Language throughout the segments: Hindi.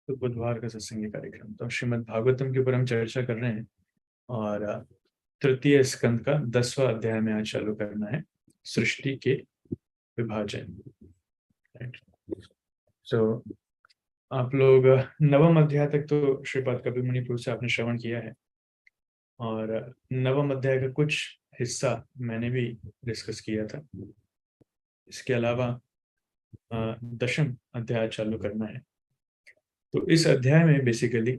तो बुधवार का सत्संग कार्यक्रम तो श्रीमद् भागवतम के ऊपर हम चर्चा कर रहे हैं। और तृतीय स्कंद का 10वां अध्याय में आज चालू करना है, सृष्टि के विभाजन। तो आप लोग नवम अध्याय तक तो श्रीपाद कपिल मुनि से आपने श्रवण किया है, और नवम अध्याय का कुछ हिस्सा मैंने भी डिस्कस किया था। इसके अलावा दशम अध्याय चालू करना है। तो इस अध्याय में बेसिकली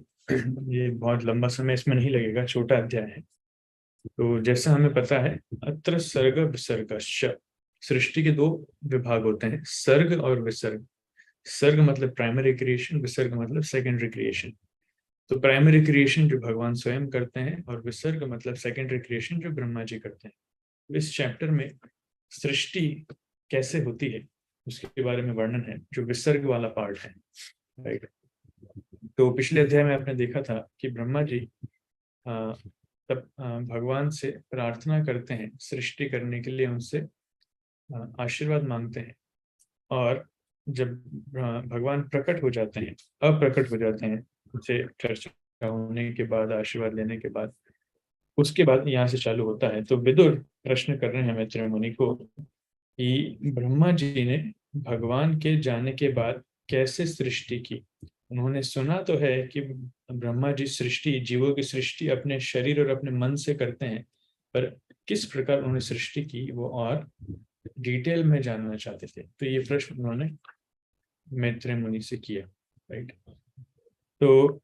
ये बहुत लंबा समय इसमें नहीं लगेगा, छोटा अध्याय है। तो जैसा हमें पता है, अत्र सर्ग विसर्गश्च, सृष्टि के दो विभाग होते हैं, सर्ग और विसर्ग। सर्ग मतलब प्राइमरी क्रिएशन, विसर्ग मतलब सेकेंडरी क्रिएशन। तो प्राइमरी क्रिएशन जो भगवान स्वयं करते हैं, और विसर्ग मतलब सेकेंडरी क्रिएशन जो ब्रह्मा जी करते हैं। इस चैप्टर में सृष्टि कैसे होती है उसके बारे में वर्णन है, जो विसर्ग वाला पार्ट है, राइट। तो पिछले अध्याय में आपने देखा था कि ब्रह्मा जी तब भगवान से प्रार्थना करते हैं सृष्टि करने के लिए, उनसे आशीर्वाद मांगते हैं। और जब भगवान प्रकट हो जाते हैं, अप्रकट हो जाते हैं, उनसे चर्चा होने के बाद, आशीर्वाद लेने के बाद, उसके बाद यहाँ से चालू होता है। तो विदुर प्रश्न कर रहे हैं मैत्रेय मुनि को कि ब्रह्मा जी ने भगवान के जाने के बाद कैसे सृष्टि की। उन्होंने सुना तो है कि ब्रह्मा जी सृष्टि, जीवों की सृष्टि अपने शरीर और अपने मन से करते हैं, पर किस प्रकार उन्होंने सृष्टि की वो और डिटेल में जानना चाहते थे। तो ये प्रश्न उन्होंने मैत्रेय मुनि से किया, राइट। तो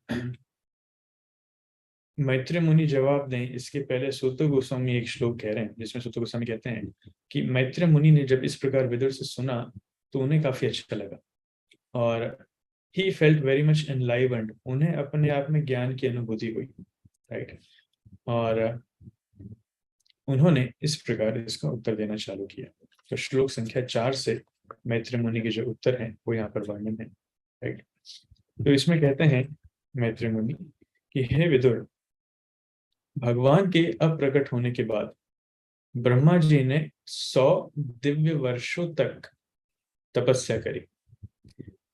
मैत्रेय मुनि जवाब दें इसके पहले सूत गोस्वामी एक श्लोक कह रहे हैं, जिसमें सूत गोस्वामी कहते हैं कि मैत्रेय मुनि ने जब इस प्रकार विदुर से सुना तो उन्हें काफी अच्छा लगा, और ही फेल्ट वेरी मच एनलाइवन्ड, उन्हें अपने आप में ज्ञान की अनुभूति हुई, राइट। और उन्होंने इस प्रकार इसका उत्तर देना चालू किया। तो श्लोक संख्या 4 से मैत्रेय मुनि के जो उत्तर हैं वो यहाँ पर वर्णन है, राइट। तो इसमें कहते हैं मैत्रेय मुनि कि हे विदुर, भगवान के अप्रकट होने के बाद ब्रह्मा जी ने 100 दिव्य वर्षों तक तपस्या करी।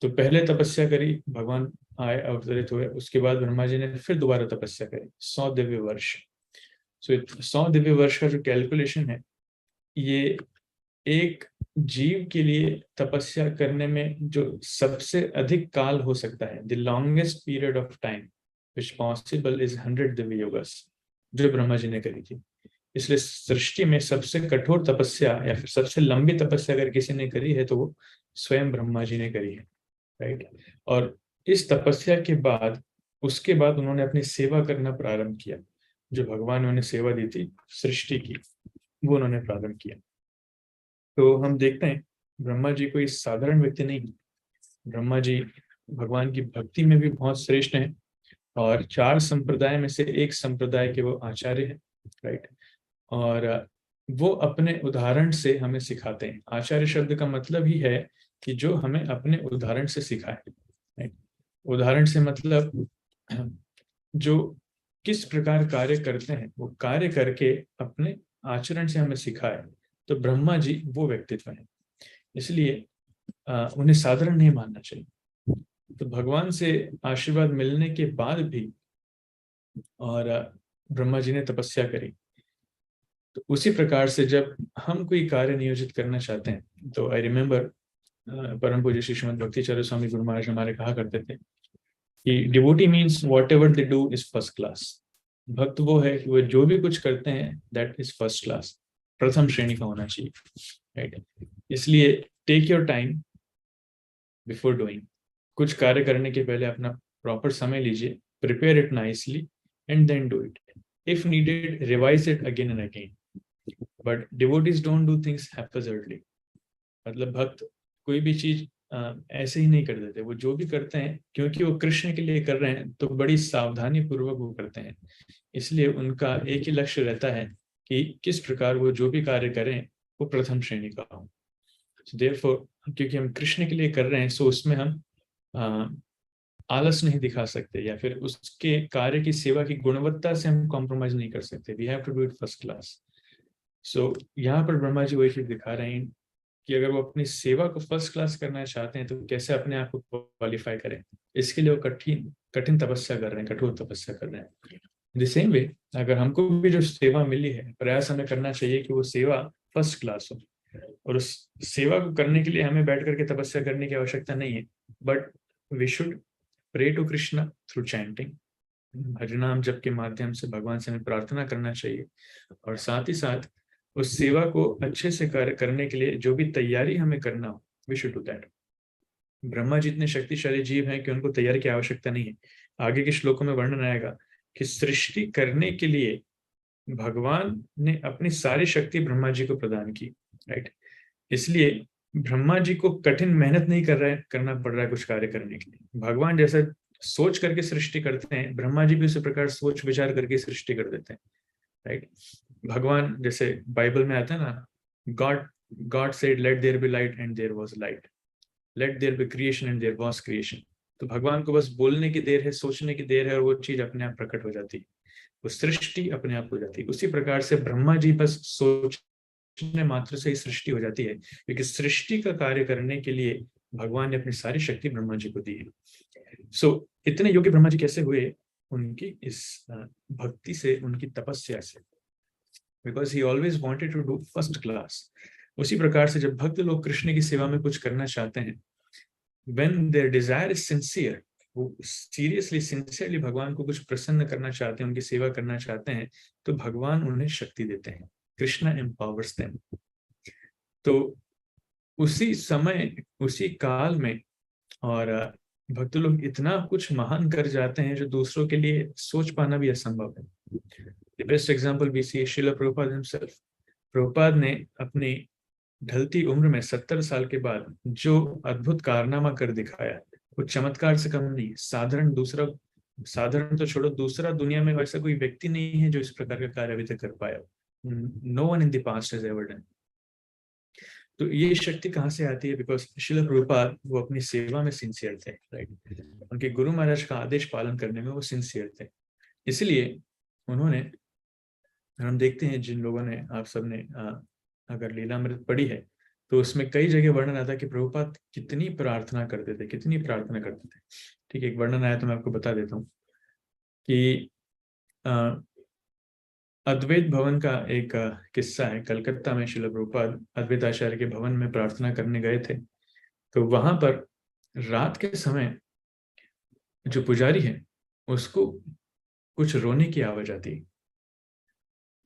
तो पहले तपस्या करी, भगवान आए, अवतरित हुए, उसके बाद ब्रह्मा जी ने फिर दोबारा तपस्या करी 100 दिव्य वर्ष। सो 100 दिव्य वर्ष का जो कैलकुलेशन है, ये एक जीव के लिए तपस्या करने में जो सबसे अधिक काल हो सकता है, the longest period of time which possible is 100 Divya yugas, जो ब्रह्मा जी ने करी थी। इसलिए सृष्टि में सबसे कठोर तपस्या या फिर सबसे लंबी तपस्या अगर किसी ने करी है तो वो स्वयं ब्रह्मा जी ने करी है, राइट। और इस तपस्या के बाद, उसके बाद उन्होंने अपनी सेवा करना प्रारंभ किया। जो भगवान ने उन्हें सेवा दी थी सृष्टि की, वो उन्होंने प्रारंभ किया। तो हम देखते हैं ब्रह्मा जी कोई साधारण व्यक्ति नहीं। ब्रह्मा जी भगवान की भक्ति में भी बहुत श्रेष्ठ हैं, और 4 संप्रदाय में से एक संप्रदाय के वो आचार्य हैं, राइट। और वो अपने उदाहरण से हमें सिखाते हैं। आचार्य शब्द का मतलब ही है कि जो हमें अपने उदाहरण से सिखाए, राइट। उदाहरण से मतलब जो किस प्रकार कार्य करते हैं, वो कार्य करके अपने आचरण से हमें सिखाए। तो ब्रह्मा जी वो व्यक्तित्व है, इसलिए उन्हें साधारण नहीं मानना चाहिए। तो भगवान से आशीर्वाद मिलने के बाद भी, और ब्रह्मा जी ने तपस्या करी, तो उसी प्रकार से जब हम कोई कार्य नियोजित करना चाहते हैं, तो आई रिमेम्बर परम पूज्य श्री श्रीमद् भक्तिचार्य स्वामी गुरु महाराज हमारे कहा करते थे कि devotee means what ever they do is first class. भक्त वो है कि वो जो भी कुछ करते हैं दैट इज फर्स्ट क्लास, प्रथम श्रेणी का होना चाहिए, राइट। इसलिए take your time before doing. कुछ कार्य करने के पहले अपना प्रॉपर समय लीजिए, prepare it nicely and then do it. If needed revise it again and again, but devotees don't do things haphazardly. मतलब भक्त कोई भी चीज ऐसे ही नहीं कर देते। वो जो भी करते हैं क्योंकि वो कृष्ण के लिए कर रहे हैं, तो बड़ी सावधानी पूर्वक वो करते हैं। इसलिए उनका एक ही लक्ष्य रहता है कि किस प्रकार वो जो भी कार्य करें वो प्रथम श्रेणी का हो। देयरफॉर क्योंकि हम कृष्ण के लिए कर रहे हैं, सो उसमें हम आलस नहीं दिखा सकते, या फिर उसके कार्य की सेवा की गुणवत्ता से हम कॉम्प्रोमाइज नहीं कर सकते। We have to do it first class. So यहाँ पर ब्रह्मा जी वही चीज दिखा रहे हैं कि अगर वो अपनी सेवा को फर्स्ट क्लास करना चाहते हैं तो कैसे अपने आप को क्वालिफाई करें। इसके लिए वो कठिन कठिन तपस्या कर रहे हैं, कठोर तपस्या कर रहे हैं। द सेम वे अगर हमको भी जो सेवा मिली है, प्रयास हमें करना चाहिए कि वो सेवा फर्स्ट क्लास हो। और उस सेवा को करने के लिए हमें बैठ करके तपस्या करने की आवश्यकता नहीं है, but we should pray to Krishna through chanting. हरिनाम जप के माध्यम से भगवान से हमें प्रार्थना करना चाहिए, और साथ ही साथ उस सेवा को अच्छे से करने के लिए जो भी तैयारी हमें करना हो, we should do that. Brahma ji इतने शक्तिशाली जीव हैं कि उनको तैयारी की आवश्यकता नहीं है। आगे के श्लोकों में वर्णन आएगा कि सृष्टि करने के लिए भगवान ने अपनी सारी शक्ति ब्रह्मा जी को प्रदान की, राइट। इसलिए ब्रह्मा जी को कठिन मेहनत नहीं करना पड़ रहा है कुछ कार्य करने के लिए। भगवान जैसा सोच करके सृष्टि करते हैं, ब्रह्मा जी भी उसी प्रकार सोच विचार करके सृष्टि कर देते हैं, राइट। भगवान जैसे बाइबल में आता है ना, God God said let there be light and there was light, let there be creation and there was creation. तो भगवान को बस बोलने की देर है, सोचने की देर है, और वो चीज अपने आप प्रकट हो जाती है, वो सृष्टि अपने आप हो जाती है। उसी प्रकार से ब्रह्मा जी बस सोचने मात्र से ही सृष्टि हो जाती है, क्योंकि सृष्टि का कार्य करने के लिए भगवान ने अपनी सारी शक्ति ब्रह्मा जी को दी है। सो इतने योग्य ब्रह्मा जी कैसे हुए? उनकी इस भक्ति से, उनकी तपस्या से, because he always wanted to do first class. उसी प्रकार से जब भक्त लोग कृष्ण की सेवा में कुछ करना चाहते हैं, when their desire is sincere, वो सीरियसली सिंसियरली भगवान को कुछ प्रसन्न करना चाहते हैं, उनकी सेवा करना चाहते हैं, तो भगवान उन्हें शक्ति देते हैं। Krishna empowers them. तो उसी समय, उसी काल में, और भक्त लोग इतना कुछ महान कर जाते हैं जो दूसरों के लिए सोच पाना भी असंभव है। The best example we see Srila Prabhupada himself. Prabhupada ने अपनी ढलती उम्र में 70 साल के बाद जो अद्भुत कारनामा कर दिखाया, वो चमत्कार से कम नहीं। साधारण तो छोड़ो, दूसरा दुनिया में वैसा कोई व्यक्ति नहीं है जो इस प्रकार का कार्य अभी तक कर पाया। No one in the past has ever done. तो ये शक्ति कहाँ से आती है? बिकॉज श्रील प्रभुपाद वो अपनी सेवा में सिंसियर थे, राइट। उनके गुरु महाराज का आदेश पालन करने में वो सिंसियर थे। इसलिए उन्होंने, हम देखते हैं जिन लोगों ने, आप सबने अगर लीलामृत पढ़ी है तो उसमें कई जगह वर्णन आता है कि प्रभुपाद कितनी प्रार्थना करते थे, कितनी प्रार्थना करते थे। ठीक है, एक वर्णन आया तो मैं आपको बता देता हूँ कि अद्वैत भवन का एक किस्सा है। कलकत्ता में श्रील प्रभुपाद अद्वैत आचार्य के भवन में प्रार्थना करने गए थे। तो वहां पर रात के समय जो पुजारी है उसको कुछ रोने की आवाज आती है।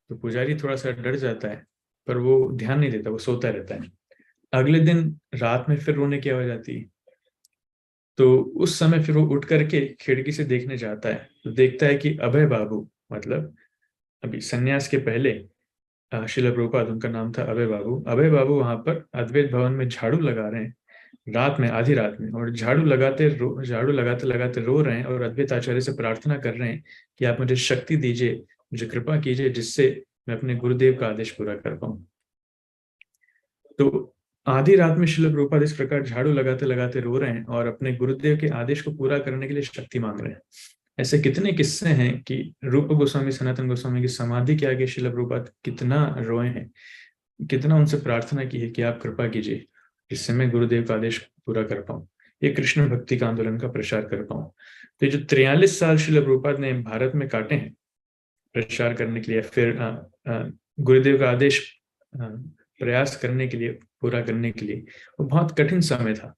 तो पुजारी थोड़ा सा डर जाता है, पर वो ध्यान नहीं देता, वो सोता रहता है। अगले दिन रात में फिर रोने की आवाज आती है। तो उस समय फिर वो उठ करके खिड़की से देखने जाता है, तो देखता है कि अभय बाबू, मतलब अभी सन्यास के पहले श्रील प्रभुपाद, उनका नाम था अभय बाबू। अभय बाबू वहां पर अद्वैत भवन में झाड़ू लगा रहे हैं रात में, आधी रात में, और झाड़ू लगाते लगाते रो रहे हैं और अद्वैत आचार्य से प्रार्थना कर रहे हैं कि आप मुझे शक्ति दीजिए, मुझे कृपा कीजिए, जिससे मैं अपने गुरुदेव का आदेश पूरा कर पाऊं। तो आधी रात में श्रील प्रभुपाद इस प्रकार झाड़ू लगाते लगाते रो रहे हैं और अपने गुरुदेव के आदेश को पूरा करने के लिए शक्ति मांग रहे हैं। ऐसे कितने किस्से हैं कि रूप गोस्वामी, सनातन गोस्वामी की समाधि के आगे श्रील प्रभुपाद कितना रोए हैं, कितना उनसे प्रार्थना की है कि आप कृपा कीजिए, जिससे मैं गुरुदेव का आदेश पूरा कर पाऊं, ये कृष्ण भक्ति का आंदोलन का प्रचार कर पाऊं। तो ये जो 43 साल श्रील प्रभुपाद ने भारत में काटे हैं प्रचार करने के लिए, फिर गुरुदेव का आदेश प्रयास करने के लिए, पूरा करने के लिए, वो बहुत कठिन समय था।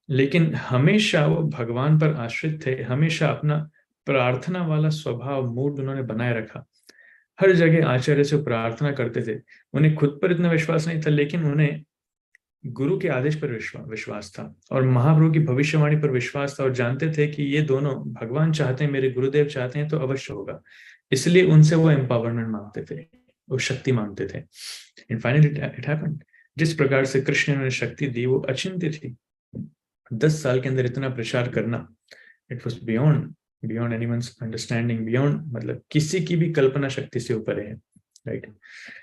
लेकिन हमेशा वो भगवान पर आश्रित थे, हमेशा अपना प्रार्थना वाला स्वभाव, मूड उन्होंने बनाए रखा। हर जगह आचार्य से प्रार्थना करते थे। उन्हें खुद पर इतना विश्वास नहीं था, लेकिन उन्हें गुरु के आदेश पर विश्वास था, और महाप्रभु की भविष्यवाणी पर विश्वास था, और जानते थे कि ये दोनों भगवान चाहते हैं, मेरे गुरुदेव चाहते हैं तो अवश्य होगा। इसलिए उनसे वो एम्पावरमेंट मांगते थे, वो शक्ति मांगते थे। And finally it happened. जिस प्रकार से कृष्ण ने उन्हें शक्ति दी वो अचिंत्य थी। 10 साल के अंदर इतना प्रचार करना, it was beyond anyone's understanding, beyond, मतलब किसी की भी कल्पना शक्ति से ऊपर है, राइट।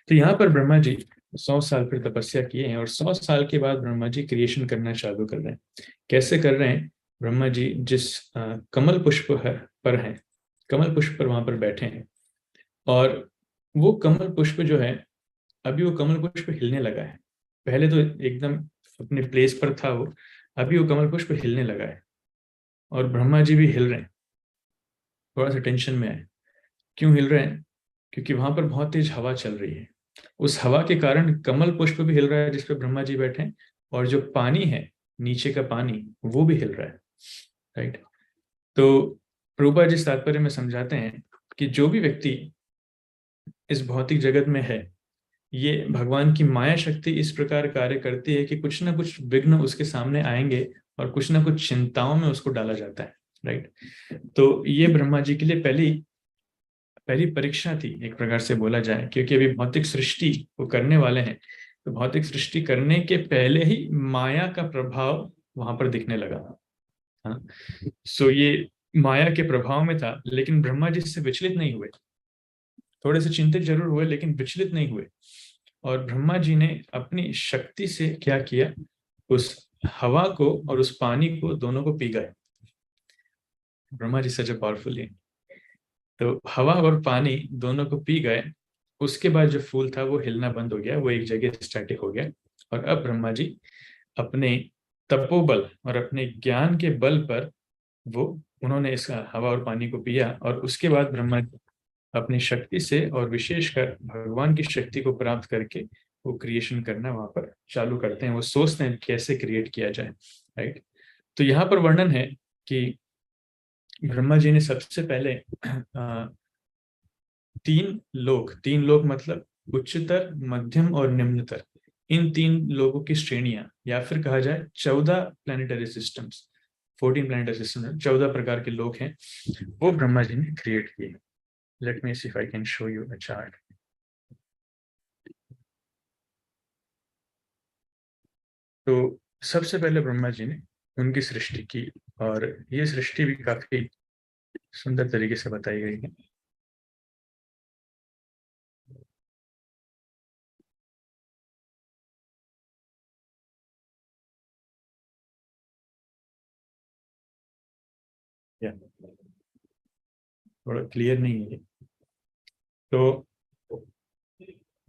तो यहाँ पर ब्रह्मा जी 100 साल फिर तपस्या किए हैं, और 100 साल के बाद ब्रह्मा जी क्रिएशन करना चालू कर रहे हैं। कैसे कर रहे हैं? ब्रह्मा जी जिस कमल पुष्प पर हैं, कमल पुष्प पर वहां पर बैठे हैं, और वो कमल पुष्प जो है, अभी वो कमल पुष्प हिलने लगा है। पहले तो एकदम अपने प्लेस पर था वो, अभी वो कमल पुष्प हिलने लगा है और ब्रह्मा जी भी हिल रहे हैं, थोड़ा सा टेंशन में है। क्यों हिल रहे हैं? क्योंकि वहां पर बहुत तेज हवा चल रही है। उस हवा के कारण कमल पुष्प भी हिल रहा है जिस पे ब्रह्मा जी बैठे हैं, और जो पानी है, नीचे का पानी, वो भी हिल रहा है। राइट। तो प्रभुपाद जी इस तात्पर्य में समझाते हैं कि जो भी व्यक्ति इस भौतिक जगत में है, ये भगवान की माया शक्ति इस प्रकार कार्य करती है कि कुछ ना कुछ विघ्न उसके सामने आएंगे और कुछ ना कुछ चिंताओं में उसको डाला जाता है। राइट। तो ये ब्रह्मा जी के लिए पहली पहली परीक्षा थी, एक प्रकार से बोला जाए, क्योंकि अभी भौतिक सृष्टि वो करने वाले हैं। तो भौतिक सृष्टि करने के पहले ही माया का प्रभाव वहां पर दिखने लगा। हाँ। सो ये माया के प्रभाव में था, लेकिन ब्रह्मा जी इससे विचलित नहीं हुए। थोड़े से चिंतित जरूर हुए, लेकिन विचलित नहीं हुए। और ब्रह्मा जी ने अपनी शक्ति से क्या किया, उस हवा को और उस पानी को, दोनों को पी गए। ब्रह्मा जी सच पावरफुल है। तो हवा और पानी दोनों को पी गए। उसके बाद जो फूल था वो हिलना बंद हो गया, वो एक जगह स्टैटिक हो गया। और अब ब्रह्मा जी अपने तपोबल और अपने ज्ञान के बल पर वो उन्होंने इस हवा और पानी को पिया, और उसके बाद ब्रह्मा जी अपनी शक्ति से और विशेषकर भगवान की शक्ति को प्राप्त करके वो क्रिएशन करना वहां पर चालू करते हैं। वो सोचते हैं कैसे क्रिएट किया जाए। राइट। तो यहाँ पर वर्णन है कि ब्रह्मा जी ने सबसे पहले तीन लोक मतलब उच्चतर, मध्यम और निम्नतर, इन तीन लोगों की श्रेणियां, या फिर कहा जाए 14 प्लानिटरी सिस्टम्स, 14 प्लानिटरी सिस्टम, 14 प्रकार के लोक हैं, वो ब्रह्मा जी ने क्रिएट किए। Let me see if I can show you a chart. तो सबसे पहले ब्रह्मा जी ने उनकी सृष्टि की, और ये सृष्टि भी काफी सुंदर तरीके से बताई गई है। या थोड़ा क्लियर नहीं है ये। तो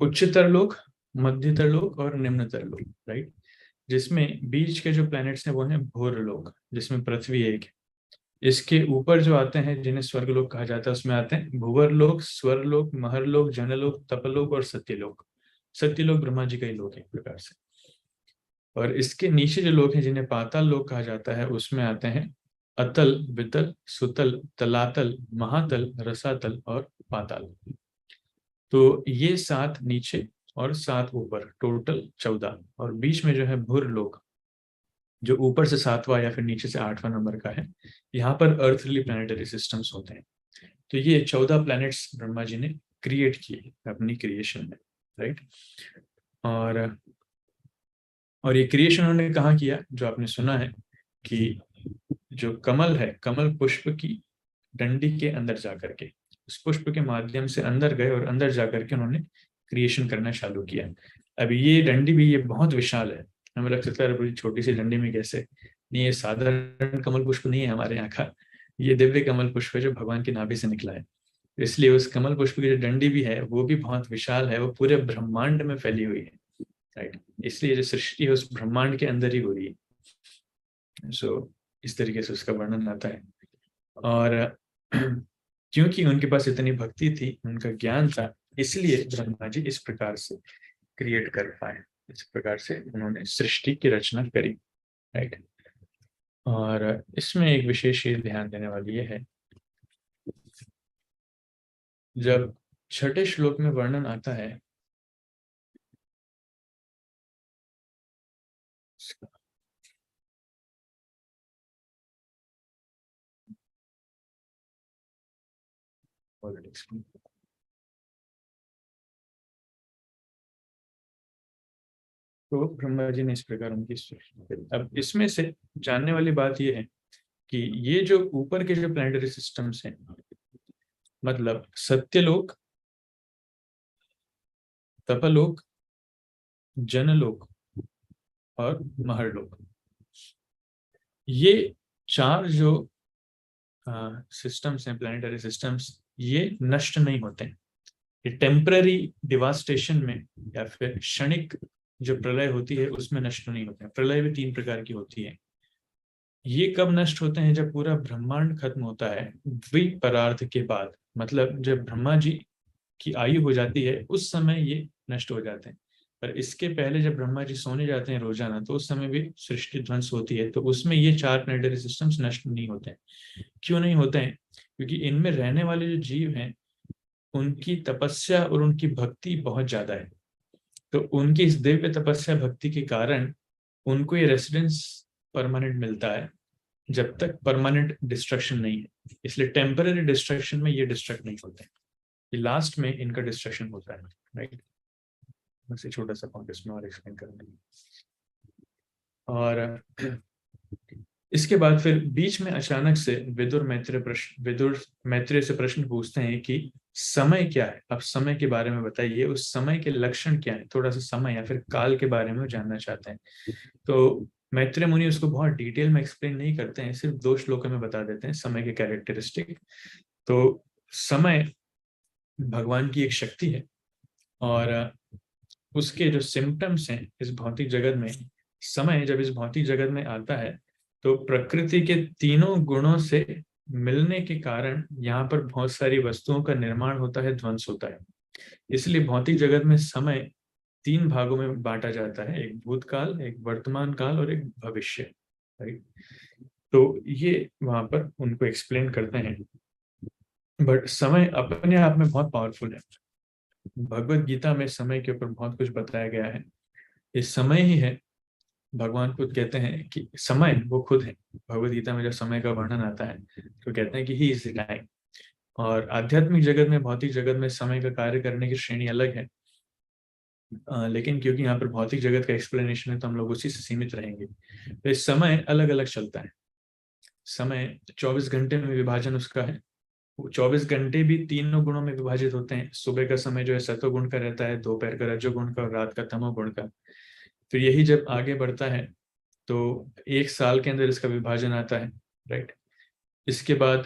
उच्चतर लोक, मध्यतर लोक और निम्नतर लोक। राइट। जिसमें बीच के जो प्लैनेट्स हैं वो हैं भूर लोक, जिसमें पृथ्वी एक है। इसके ऊपर जो आते हैं जिन्हें स्वर्गलोक कहा जाता है, उसमें आते हैं भूवर लोक, स्वरलोक, महरलोक, जनलोक, तपलोक और सत्यलोक। सत्यलोक ब्रह्मा जी का ही लोक है एक प्रकार से। और इसके नीचे जो लोक हैं जिन्हें पाताल लोक कहा जाता है, उसमें आते हैं अतल, वितल, सुतल, तलातल, महातल, रसातल और पाताल। तो ये 7 नीचे और 7 ऊपर, टोटल 14। और बीच में जो है भूर लोक, जो ऊपर से 7वां या फिर नीचे से 8वां नंबर का है। यहाँ पर अर्थली प्लानिटरी सिस्टम्स होते हैं। तो ये 14 प्लैनेट्स ब्रह्मा जी ने क्रिएट किए अपनी क्रिएशन में। राइट। और और ये क्रिएशन उन्होंने कहाँ किया, जो आपने सुना है कि जो कमल है, कमल पुष्प की डंडी के अंदर जाकर के, उस पुष्प के माध्यम से अंदर गए और अंदर जाकर के उन्होंने क्रिएशन करना चालू किया। अब ये डंडी भी ये बहुत विशाल है। हमें लग सकता है बड़ी छोटी सी डंडी में कैसे, नहीं ये साधारण कमल पुष्प नहीं है हमारे यहाँ का, ये दिव्य कमल पुष्प है जो भगवान की नाभि से निकला है। इसलिए उस कमल पुष्प की जो डंडी भी है वो भी बहुत विशाल है, वो पूरे ब्रह्मांड में फैली हुई है। राइट। इसलिए जो सृष्टि है उस ब्रह्मांड के अंदर ही हो रही है। सो इस तरीके से उसका वर्णन आता है। और क्योंकि उनके पास इतनी भक्ति थी, उनका ज्ञान था, इसलिए ब्रह्मा जी इस प्रकार से क्रिएट कर पाए। इस प्रकार से उन्होंने सृष्टि की रचना करी। राइट। और इसमें एक विशेष चीज ध्यान देने वाली ये है, जब छठे श्लोक में वर्णन आता है, तो ब्रह्मा जी ने इस प्रकार उनकी सृष्टि करी। अब इसमें से जानने वाली बात यह है कि ये जो ऊपर के जो प्लानिटरी सिस्टम्स हैं, मतलब सत्यलोक, तपलोक, जनलोक और महरलोक, ये चार जो सिस्टम्स हैं, प्लानिटरी सिस्टम्स, ये नष्ट नहीं होते हैं। ये टेम्पररी डिवास्टेशन में या फिर क्षणिक जो प्रलय होती है उसमें नष्ट नहीं होते हैं। प्रलय भी 3 प्रकार की होती है। ये कब नष्ट होते हैं? जब पूरा ब्रह्मांड खत्म होता है द्विपरार्ध के बाद, मतलब जब ब्रह्मा जी की आयु हो जाती है उस समय ये नष्ट हो जाते हैं। पर इसके पहले जब ब्रह्मा जी सोने जाते हैं रोजाना, तो उस समय भी सृष्टि ध्वंस होती है, तो उसमें ये 4 प्लेनेटरी सिस्टम्स नष्ट नहीं होते हैं। क्यों नहीं होते हैं? क्योंकि इनमें रहने वाले जो जीव हैं उनकी तपस्या और उनकी भक्ति बहुत ज्यादा है। तो उनकी इस दिव्य तपस्या भक्ति के कारण उनको ये रेसिडेंस परमानेंट मिलता है, जब तक परमानेंट डिस्ट्रक्शन नहीं है। इसलिए टेम्पररी डिस्ट्रक्शन में ये डिस्ट्रक्ट नहीं होते हैं, ये लास्ट में इनका डिस्ट्रक्शन होता है, राइट। बस ये छोटा सा पॉइंट इसमें और एक्सप्लेन करेंगे। और इसके बाद फिर बीच में अचानक से विदुर मैत्रेय से प्रश्न पूछते हैं कि समय क्या है? अब समय के बारे में बताइए, उस समय के लक्षण क्या है? थोड़ा सा समय या फिर काल के बारे में जानना चाहते हैं। तो मैत्रेय मुनि उसको बहुत डिटेल में एक्सप्लेन नहीं करते हैं, सिर्फ 2 श्लोकों में बता देते हैं समय के कैरेक्टरिस्टिक। तो समय भगवान की एक शक्ति है, और उसके जो सिम्टम्स हैं इस भौतिक जगत में, समय जब इस भौतिक जगत में आता है तो प्रकृति के तीनों गुणों से मिलने के कारण यहाँ पर बहुत सारी वस्तुओं का निर्माण होता है, ध्वंस होता है। इसलिए भौतिक जगत में समय 3 भागों में बांटा जाता है, एक भूतकाल, एक वर्तमान काल और एक भविष्य, राइट। तो ये वहां पर उनको एक्सप्लेन करते हैं। बट समय अपने आप में बहुत पावरफुल है। भगवत गीता में समय के ऊपर बहुत कुछ बताया गया है। ये समय ही है, भगवान खुद कहते हैं कि समय वो खुद है। भगवत गीता में जब समय का वर्णन आता है तो कहते हैं कि ही इज द टाइम। और आध्यात्मिक जगत में, भौतिक जगत में समय का कार्य करने की श्रेणी अलग है। लेकिन क्योंकि यहाँ पर भौतिक जगत का एक्सप्लेनेशन है तो हम लोग उसी से सीमित रहेंगे। तो इस समय अलग अलग चलता है। समय 24 घंटे में विभाजन उसका है। 24 घंटे भी तीनों गुणों में विभाजित होते हैं। सुबह का समय जो है सत्वगुण का रहता है, दोपहर का रजोगुण का और रात का तमोगुण का। फिर यही जब आगे बढ़ता है तो 1 साल के अंदर इसका विभाजन आता है, राइट। इसके बाद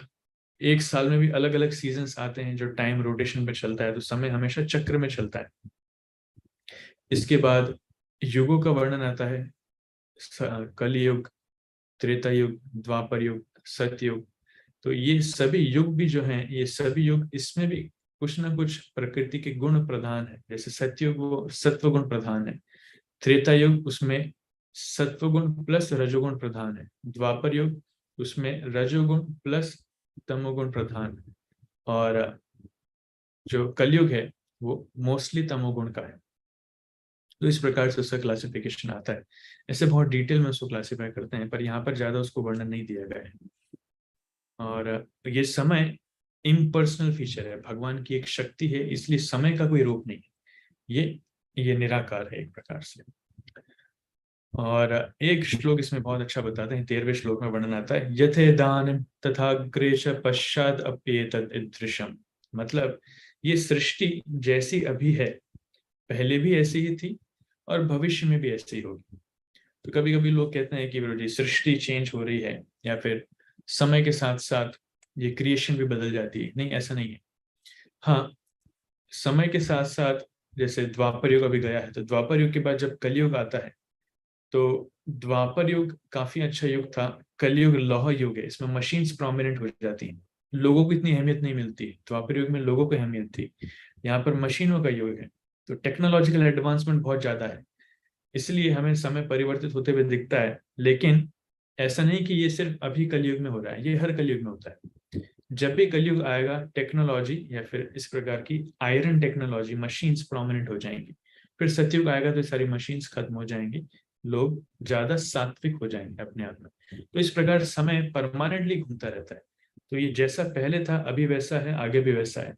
1 साल में भी अलग अलग सीजन्स आते हैं जो टाइम रोटेशन पे चलता है, तो समय हमेशा चक्र में चलता है। इसके बाद युगों का वर्णन आता है, कलयुग, त्रेता युग, द्वापर युग, सतयुग। तो ये सभी युग भी जो हैं, ये सभी युग, इसमें भी कुछ ना कुछ प्रकृति के गुण प्रधान है। जैसे सतयुग वो सत्व गुण प्रधान है, त्रेता युग उसमें सत्वगुण प्लस रजोगुण प्रधान है, द्वापर युग उसमें रजोगुण प्लस तमोगुण प्रधान है, और जो कलयुग है वो मोस्टली तमोगुण का है। तो इस प्रकार से उसका क्लासिफिकेशन आता है। ऐसे बहुत डिटेल में उसको क्लासिफाई करते हैं, पर यहाँ पर ज्यादा उसको वर्णन नहीं दिया गया है। और ये समय इम्पर्सनल फीचर है, भगवान की एक शक्ति है, इसलिए समय का कोई रूप नहीं है। ये निराकार है एक प्रकार से। और एक श्लोक इसमें बहुत अच्छा बताते हैं, 13वें श्लोक में वर्णन आता है, यथे दान तथा ग्रेश पश्चात अप्येतद् ईदृशम्। मतलब ये सृष्टि जैसी अभी है, पहले भी ऐसी ही थी और भविष्य में भी ऐसी ही होगी। तो कभी कभी लोग कहते हैं कि जी सृष्टि चेंज हो रही है, या फिर समय के साथ साथ ये क्रिएशन भी बदल जाती है। नहीं, ऐसा नहीं है। हाँ, समय के साथ साथ जैसे द्वापर युग अभी गया है, तो द्वापर युग के बाद जब कलयुग आता है, तो द्वापर युग काफी अच्छा युग था। कलयुग लौह युग है, इसमें मशीन्स प्रोमिनेंट हो जाती हैं, लोगों को इतनी अहमियत नहीं मिलती। द्वापर युग में लोगों को अहमियत थी, यहाँ पर मशीनों का युग है। तो टेक्नोलॉजिकल एडवांसमेंट बहुत ज्यादा है, इसलिए हमें समय परिवर्तित होते हुए दिखता है। लेकिन ऐसा नहीं कि ये सिर्फ अभी कलयुग में हो रहा है, ये हर कलयुग में होता है। जब भी कलयुग आएगा, टेक्नोलॉजी या फिर इस प्रकार की आयरन टेक्नोलॉजी, मशीन्स प्रोमिनेंट हो जाएंगी। फिर सतयुग आएगा तो सारी मशीन्स खत्म हो जाएंगी, लोग ज्यादा सात्विक हो जाएंगे अपने आप में। तो इस प्रकार समय परमानेंटली घूमता रहता है। तो ये जैसा पहले था अभी वैसा है, आगे भी वैसा है,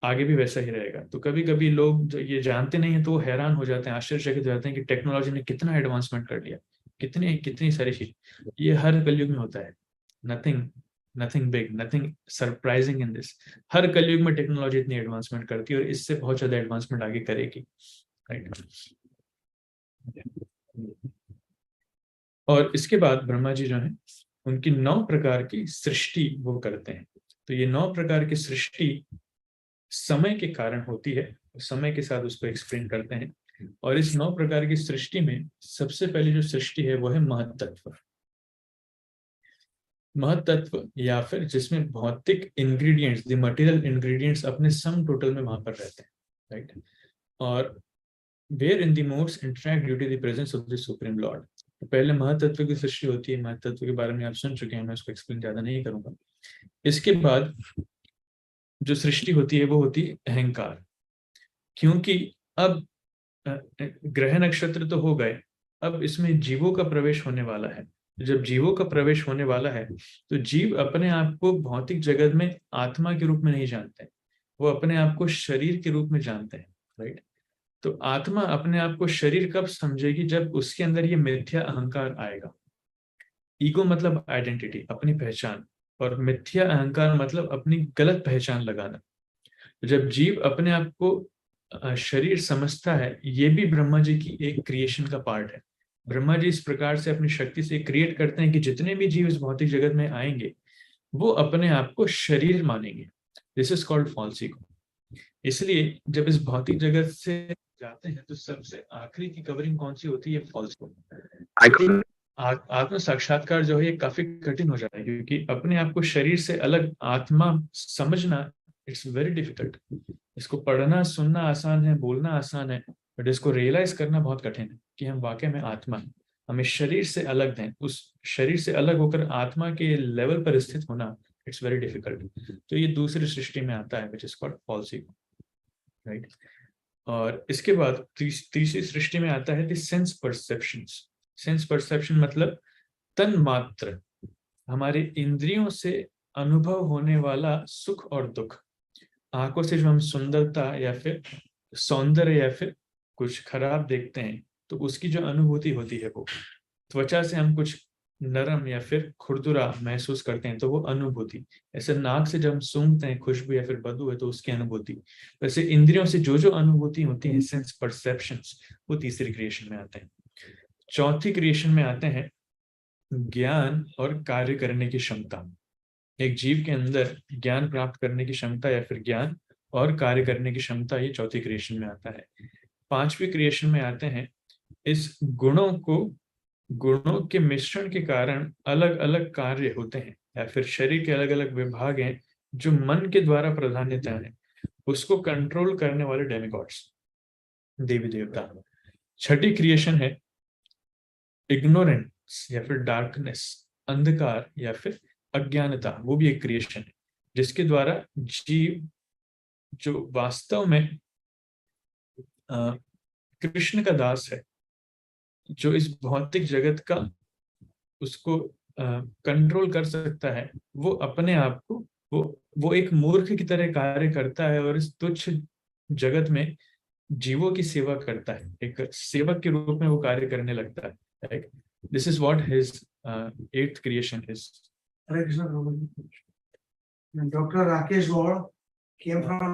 आगे भी वैसा ही रहेगा। तो कभी कभी लोग जो ये जानते नहीं है तो वो हैरान हो जाते हैं, आश्चर्यचकित हो जाते हैं कि टेक्नोलॉजी ने कितना एडवांसमेंट कर लिया, कितनी कितनी सारी चीज। ये हर कलयुग में होता है। Nothing nothing big, nothing surprising in this. हर कलयुग में टेक्नोलॉजी इतनी एडवांसमेंट करती है और इससे बहुत ज्यादा एडवांसमेंट आगे करेगी, राइट। और इसके बाद ब्रह्मा जी जो है उनकी 9 प्रकार की सृष्टि वो करते हैं। तो ये 9 प्रकार की सृष्टि समय के कारण होती है, समय के साथ उसको एक्सप्लेन करते हैं। और इस 9 प्रकार की सृष्टि में सबसे पहली जो सृष्टि है वो है महत्तत्व। महत्तत्व या फिर जिसमें भौतिक इंग्रेडिएंट्स, द मटेरियल इंग्रेडिएंट्स अपने सम टोटल में वहां पर रहते हैं, राइट। और where in the modes interact due to the presence of the supreme lord. तो पहले महातत्व की सृष्टि होती है, महातत्व के बारे में आप सुन चुके हैं, मैं उसको एक्सप्लेन ज्यादा नहीं करूंगा। इसके बाद जो सृष्टि होती है वो होती है अहंकार, क्योंकि अब ग्रह नक्षत्र तो हो गए, अब इसमें जीवों का प्रवेश होने वाला है। जब जीवों का प्रवेश होने वाला है तो जीव अपने आप को भौतिक जगत में आत्मा के रूप में नहीं जानते, वो अपने आप को शरीर के रूप में जानते हैं, राइट। तो आत्मा अपने आप को शरीर कब समझेगी, जब उसके अंदर ये मिथ्या अहंकार आएगा। ईगो मतलब आइडेंटिटी, अपनी पहचान, और मिथ्या अहंकार मतलब अपनी गलत पहचान लगाना। जब जीव अपने आप को शरीर समझता है, ये भी ब्रह्मा जी की एक क्रिएशन का पार्ट है। ब्रह्मा जी इस प्रकार से अपनी शक्ति से क्रिएट करते हैं कि जितने भी जीव इस भौतिक जगत में आएंगे वो अपने आप को शरीर मानेंगे। This is called false ego. इसलिए जब इस भौतिक जगत से जाते हैं तो सबसे आखिरी की कवरिंग कौन सी होती है? False ego. आत्म साक्षात्कार जो है ये काफी कठिन हो जाता है, क्योंकि अपने आप को शरीर से अलग आत्मा समझना इट्स वेरी डिफिकल्ट। इसको पढ़ना सुनना आसान है, बोलना आसान है, बट इसको रियलाइज करना बहुत कठिन है कि हम वाकई में आत्मा हैं। हमें शरीर से अलग हैं, उस शरीर से अलग होकर आत्मा के लेवल पर स्थित होना इट्स वेरी डिफिकल्ट। तो ये दूसरी सृष्टि में आता है, which is called false ego, right. और इसके बाद तीसरी सृष्टि में आता है the sense perceptions. Sense perception मतलब तन मात्र, हमारे इंद्रियों से अनुभव होने वाला सुख और दुख। आंखों से जो हम सुंदरता या फिर सौंदर्य या फिर कुछ खराब देखते हैं तो उसकी जो अनुभूति होती है वो, त्वचा से हम कुछ नरम या फिर खुरदुरा महसूस करते हैं तो वो अनुभूति। ऐसे नाक से जब हम सूंघते हैं खुशबू या फिर बदबू है तो उसकी अनुभूति। वैसे इंद्रियों से जो जो अनुभूति होती है, सेंस परसेप्शंस, वो तीसरी क्रिएशन में आते हैं। चौथी क्रिएशन में आते हैं ज्ञान और कार्य करने की क्षमता। एक जीव के अंदर ज्ञान प्राप्त करने की क्षमता या फिर ज्ञान और कार्य करने की क्षमता, ये चौथी क्रिएशन में आता है। पांचवी क्रिएशन में आते हैं इस गुणों के मिश्रण के कारण अलग अलग कार्य होते हैं या फिर शरीर के अलग अलग विभाग हैं जो मन के द्वारा प्राधान्यता है, उसको कंट्रोल करने वाले डेमिगॉड्स, देवी देवता। छठी क्रिएशन है इग्नोरेंस या फिर डार्कनेस, अंधकार या फिर अज्ञानता, वो भी एक क्रिएशन है जिसके द्वारा जीव जो वास्तव में कृष्ण का दास है, जो इस भौतिक जगत का उसको कंट्रोल कर सकता है, वो अपने आप को वो एक मूर्ख की तरह कार्य करता है और इस तुच्छ जगत में जीवों की सेवा करता है, एक सेवक के रूप में वो कार्य करने लगता है। This is what his eighth creation is. Hare Krishna Prabhuji. And Dr. Rakesh Gaur came from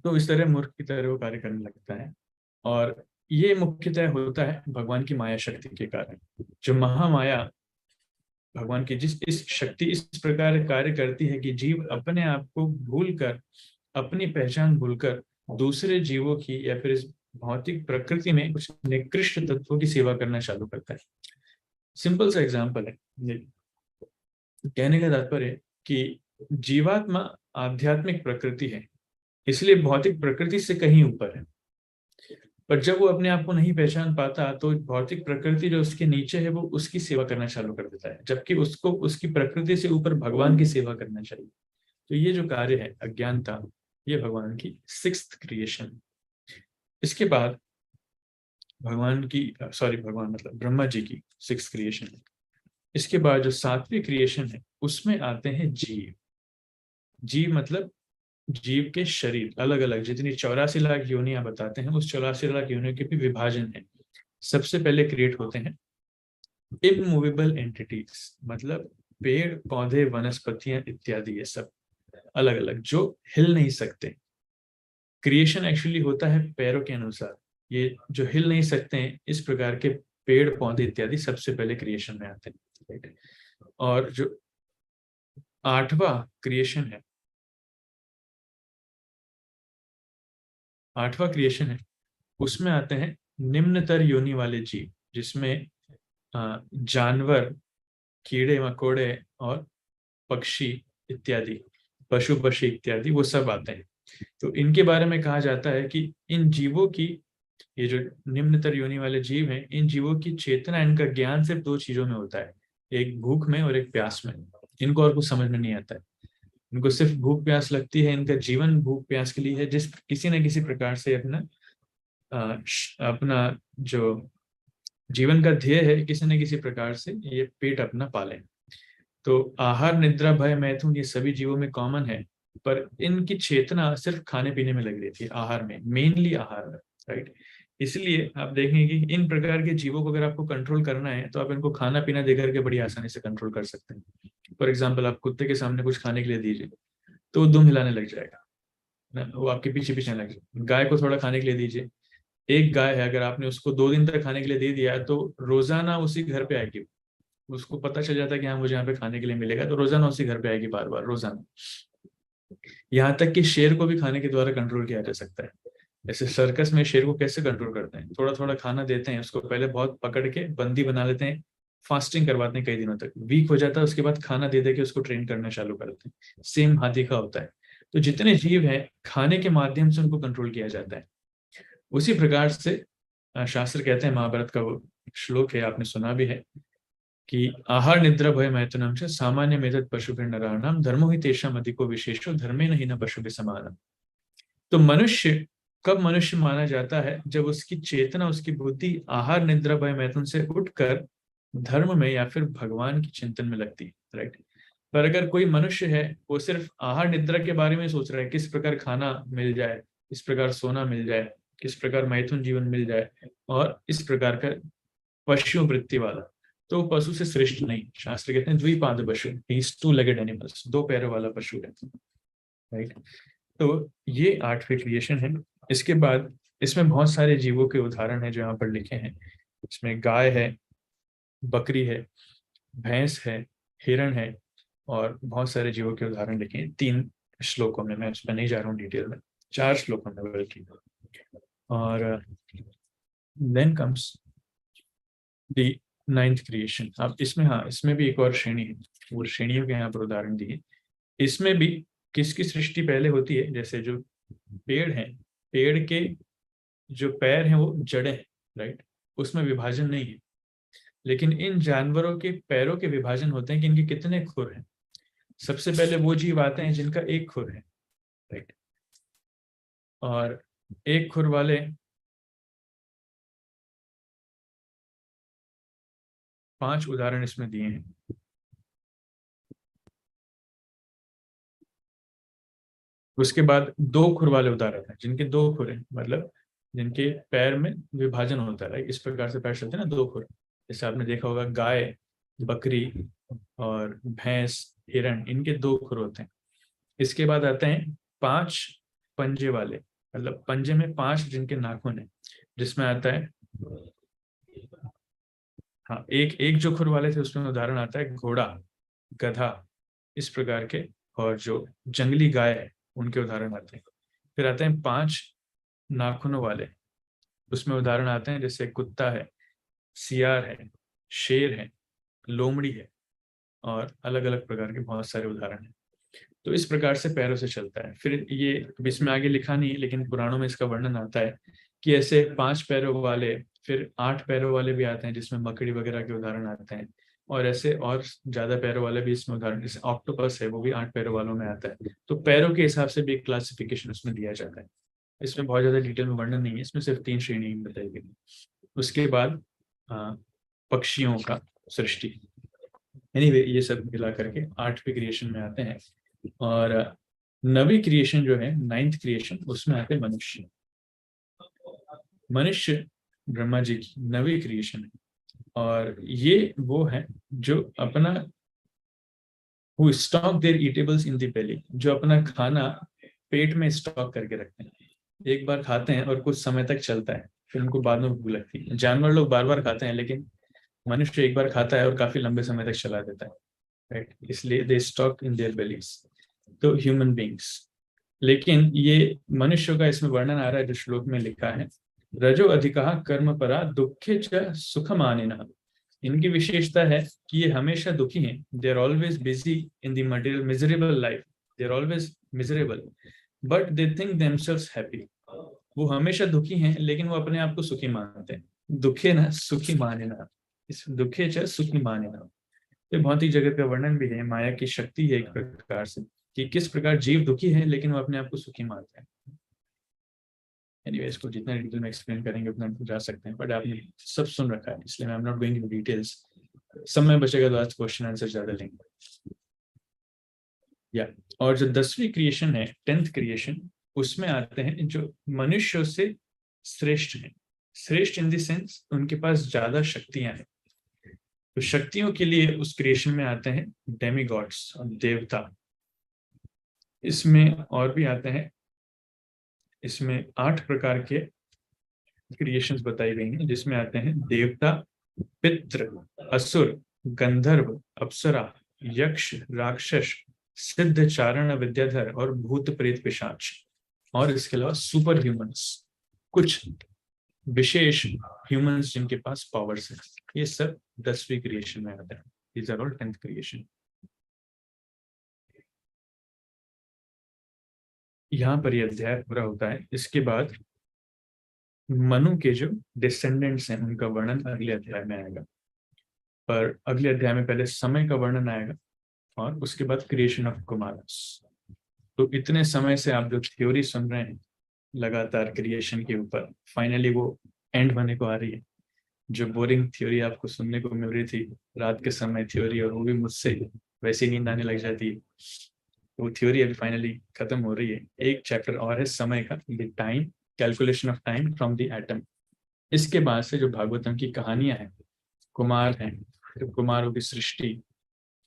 तो इस तरह मूर्ख की तरह वो कार्य करने लगता है, और ये मुख्यतः होता है भगवान की माया शक्ति के कारण। जो महामाया भगवान की जिस इस शक्ति इस प्रकार कार्य करती है कि जीव अपने आप को भूलकर, अपनी पहचान भूलकर दूसरे जीवों की या फिर इस भौतिक प्रकृति में कुछ निकृष्ट तत्वों की सेवा करना चालू करता है। सिंपल सा एग्जांपल है ये। कहने का तात्पर्य है कि जीवात्मा आध्यात्मिक प्रकृति है, इसलिए भौतिक प्रकृति से कहीं ऊपर है। पर जब वो अपने आप को नहीं पहचान पाता तो भौतिक प्रकृति जो उसके नीचे है वो उसकी सेवा करना चालू कर देता है, जबकि उसको उसकी प्रकृति से ऊपर भगवान की सेवा करना चाहिए। तो ये जो कार्य है अज्ञानता, ये भगवान की सिक्स्थ क्रिएशन। इसके बाद भगवान की भगवान मतलब ब्रह्मा जी की सिक्स्थ क्रिएशन है। इसके बाद जो सातवीं क्रिएशन है उसमें आते हैं जीव। जीव मतलब जीव के शरीर अलग अलग, जितनी 84 लाख योनियां बताते हैं उस 84 लाख योनियों के भी विभाजन है। सबसे पहले क्रिएट होते हैं इमूवेबल एंटिटीज, मतलब पेड़ पौधे वनस्पतियां इत्यादि, ये सब अलग अलग जो हिल नहीं सकते। क्रिएशन एक्चुअली होता है पैरों के अनुसार, ये जो हिल नहीं सकते हैं इस प्रकार के पेड़ पौधे इत्यादि सबसे पहले क्रिएशन में आते हैं। राइट। और जो 8वां क्रिएशन है, 8वां क्रिएशन है, उसमें आते हैं निम्नतर योनि वाले जीव, जिसमें जानवर, कीड़े मकोड़े और पक्षी इत्यादि, पशु पक्षी इत्यादि वो सब आते हैं। तो इनके बारे में कहा जाता है कि इन जीवों की, ये जो निम्नतर योनि वाले जीव हैं, इन जीवों की चेतना, इनका ज्ञान सिर्फ 2 चीजों में होता है, एक भूख में और एक प्यास में। इनको और कुछ समझ में नहीं आता है, इनको सिर्फ भूख प्यास लगती है। इनका जीवन भूख प्यास के लिए है, जिस किसी न किसी प्रकार से अपना जो जीवन का ध्येय है, किसी न किसी प्रकार से ये पेट अपना पाले। तो आहार, निद्रा, भय, मैथुन ये सभी जीवों में कॉमन है, पर इनकी चेतना सिर्फ खाने पीने में लग रही थी, आहार में, मेनली आहार में, राइट। इसलिए आप देखेंगे कि इन प्रकार के जीवों को अगर आपको कंट्रोल करना है तो आप इनको खाना पीना देकर के बड़ी आसानी से कंट्रोल कर सकते हैं। फॉर एग्जाम्पल, आप कुत्ते के सामने कुछ खाने के लिए दीजिए तो वो दुम हिलाने लग जाएगा ना, वो आपके पीछे पीछे लग जाएगा। गाय को थोड़ा खाने के लिए दीजिए, एक गाय है, अगर आपने उसको 2 दिन तक खाने के लिए दे दिया तो रोजाना उसी घर पे आएगी। उसको पता चल जाता है कि हाँ मुझे यहाँ पे खाने के लिए मिलेगा, तो रोजाना उसी घर पे आएगी, बार बार रोजाना। यहाँ तक कि शेर को भी खाने के द्वारा कंट्रोल किया जा सकता है। जैसे सर्कस में शेर को कैसे कंट्रोल करते हैं, थोड़ा थोड़ा खाना देते हैं उसको, पहले बहुत पकड़ के बंदी बना लेते हैं, फास्टिंग करवाते हैं कई दिनों तक, वीक हो जाता है, उसके बाद खाना दे दे के उसको ट्रेन करना चालू करते हैं। सेम हाथी का होता है। तो जितने जीव हैं, खाने के माध्यम से उनको कंट्रोल किया जाता है। उसी प्रकार से शास्त्र कहते हैं, महाभारत का वो श्लोक है, आपने सुना भी है कि आहार, निद्रा, भय, मैथुनम च सामान्य मेतद पशुभिर नराणाम धर्मो हि तेषाम् अधिको विशेषो धर्मे न हि न पशुभिः समानम। तो मनुष्य कब मनुष्य माना जाता है, जब उसकी चेतना, उसकी बुद्धि आहार, निद्रा, भय, मैथुन से उठकर धर्म में या फिर भगवान की चिंतन में लगती है, राइट। पर अगर कोई मनुष्य है, वो सिर्फ आहार निद्रा के बारे में सोच रहा है, किस प्रकार खाना मिल जाए, किस प्रकार सोना मिल जाए, किस प्रकार मैथुन जीवन मिल जाए, और इस प्रकार का पशु वृत्ति वाला, तो पशु से श्रेष्ठ नहीं। शास्त्र कहते हैं द्विपाद पशु, हीज 2-legged एनिमल्स, 2 पैरों वाला पशु है, राइट। तो ये 8वीं क्रिएशन है। इसके बाद इसमें बहुत सारे जीवों के उदाहरण है जो यहाँ पर लिखे हैं। इसमें गाय है, बकरी है, भैंस है, हिरण है, और बहुत सारे जीवों के उदाहरण लिखे हैं 3 श्लोकों में। मैं उस पर नहीं जा रहा हूँ डिटेल में, 4 श्लोकों में बल्कि। और then comes the 9th creation. अब इसमें, हाँ, इसमें भी एक और श्रेणी है, वो श्रेणियों के यहाँ पर उदाहरण दिए। इसमें भी किसकी सृष्टि पहले होती है, जैसे जो पेड़ है, पेड़ के जो पैर हैं वो जड़ें हैं, राइट, उसमें विभाजन नहीं है। लेकिन इन जानवरों के पैरों के विभाजन होते हैं कि इनके कितने खुर हैं। सबसे पहले वो जीव आते हैं जिनका 1 खुर है, राइट, और 1 खुर वाले 5 उदाहरण इसमें दिए हैं। उसके बाद 2 खुर वाले उदाहरण हैं जिनके 2 खुर हैं, मतलब जिनके पैर में विभाजन होता है, राइट। इस प्रकार से पैर चलते हैं ना, 2 खुर। जैसे आपने देखा होगा गाय, बकरी और भैंस, हिरण, इनके 2 खुर होते हैं। इसके बाद आते हैं 5 पंजे वाले, मतलब पंजे में 5 जिनके नाखून है, जिसमें आता है, हाँ, एक एक जो खुर वाले थे उसमें उदाहरण आता है घोड़ा, गधा, इस प्रकार के। और जो जंगली गाय है उनके उदाहरण आते हैं। फिर आते हैं 5 नाखूनों वाले, उसमें उदाहरण आते हैं जैसे कुत्ता है, सियार है, शेर है, लोमड़ी है, और अलग अलग प्रकार के बहुत सारे उदाहरण हैं। तो इस प्रकार से पैरों से चलता है। फिर ये अब इसमें आगे लिखा नहीं है, लेकिन पुराणों में इसका वर्णन आता है कि ऐसे 5 पैरों वाले, फिर 8 पैरों वाले भी आते हैं जिसमें मकड़ी वगैरह के उदाहरण आते हैं, और ऐसे और ज्यादा पैरों वाले भी इसमें उदाहरण, जैसे ऑक्टोपस है वो भी 8 पैरों वालों में आता है। तो पैरों के हिसाब से भी क्लासिफिकेशन उसमें दिया जाता है। इसमें बहुत ज्यादा डिटेल में वर्णन नहीं है, इसमें सिर्फ 3 श्रेणी बताई गई। उसके बाद पक्षियों का सृष्टि। एनीवे, ये सब मिला करके 8वीं क्रिएशन में आते हैं। और 9वीं क्रिएशन जो है, 9th क्रिएशन, उसमें आते हैं मनुष्य। मनुष्य ब्रह्मा जी की 9वीं क्रिएशन है, और ये वो है जो अपना who stock their eatables in the belly, जो अपना खाना पेट में स्टॉक करके रखते हैं। एक बार खाते हैं और कुछ समय तक चलता है, फिर उनको बाद में भूख लगती है। जानवर लोग बार बार खाते हैं, लेकिन मनुष्य एक बार खाता है और काफी लंबे समय तक चला देता है, राइट, इसलिए दे स्टॉक इन देयर बेलीज। तो ह्यूमन बींग्स, लेकिन ये मनुष्य का इसमें वर्णन आ रहा है जो श्लोक में लिखा है, रजो अधिकाः कर्म परा दुखे च सुखमानिनः। इनकी विशेषता है कि ये हमेशा दुखी हैं, they are always busy in the material miserable life, they are always miserable but they think themselves happy. वो हमेशा दुखी हैं लेकिन वो अपने आप को सुखी मानते हैं। दुखे न सुखी माने ना, इस दुखे च सुखी माने ना, ये भौतिक जगत का वर्णन भी है, माया की शक्ति है एक प्रकार से, कि किस प्रकार जीव दुखी है लेकिन वो अपने आप को सुखी मानते हैं। एनीवे, इसको जितना डिटेल में एक्सप्लेन करेंगे उतना जा सकते हैं, बट आपने सब सुन रखा है इसलिए I am not going in details. समय बचेगा तो आज क्वेश्चन आंसर ज्यादा लेंगे। या और जो 10वीं क्रिएशन है, 10th क्रिएशन, उसमें आते हैं जो मनुष्यों से श्रेष्ठ हैं। श्रेष्ठ इन द सेंस उनके पास ज्यादा शक्तियां हैं। तो शक्तियों के लिए उस क्रिएशन में आते हैं डेमीगॉड्स, देवता। इसमें और भी आते हैं, इसमें 8 प्रकार के क्रिएशंस बताई गई हैं, जिसमें आते हैं देवता, पितृ, असुर, गंधर्व, अप्सरा, यक्ष, राक्षस, सिद्ध, चारण, विद्याधर और भूत प्रेत पिशाच। और इसके अलावा सुपर ह्यूमंस, कुछ विशेष ह्यूमंस जिनके पास पावर्स है। ये सब 10वीं क्रिएशन में आते हैं। These are all 10th creation. यहाँ पर यह अध्याय पूरा होता है। इसके बाद मनु के जो डिसेंडेंट्स हैं उनका वर्णन अगले अध्याय में आएगा। पर अगले अध्याय में पहले समय का वर्णन आएगा और उसके बाद क्रिएशन ऑफ कुमारस। तो इतने समय से आप जो थ्योरी सुन रहे हैं लगातार क्रिएशन के ऊपर, फाइनली वो एंड होने को आ रही है। जो बोरिंग थ्योरी आपको सुनने को मिल रही थी रात के समय थ्योरी, और वो भी मुझसे वैसी नींद आने लग जाती है, वो थ्योरी अभी फाइनली खत्म हो रही है। एक चैप्टर और है समय का, the time, calculation of time from the atom. इसके बाद से जो भागवतम की कहानियां हैं, कुमार हैं, फिर कुमारों की सृष्टि,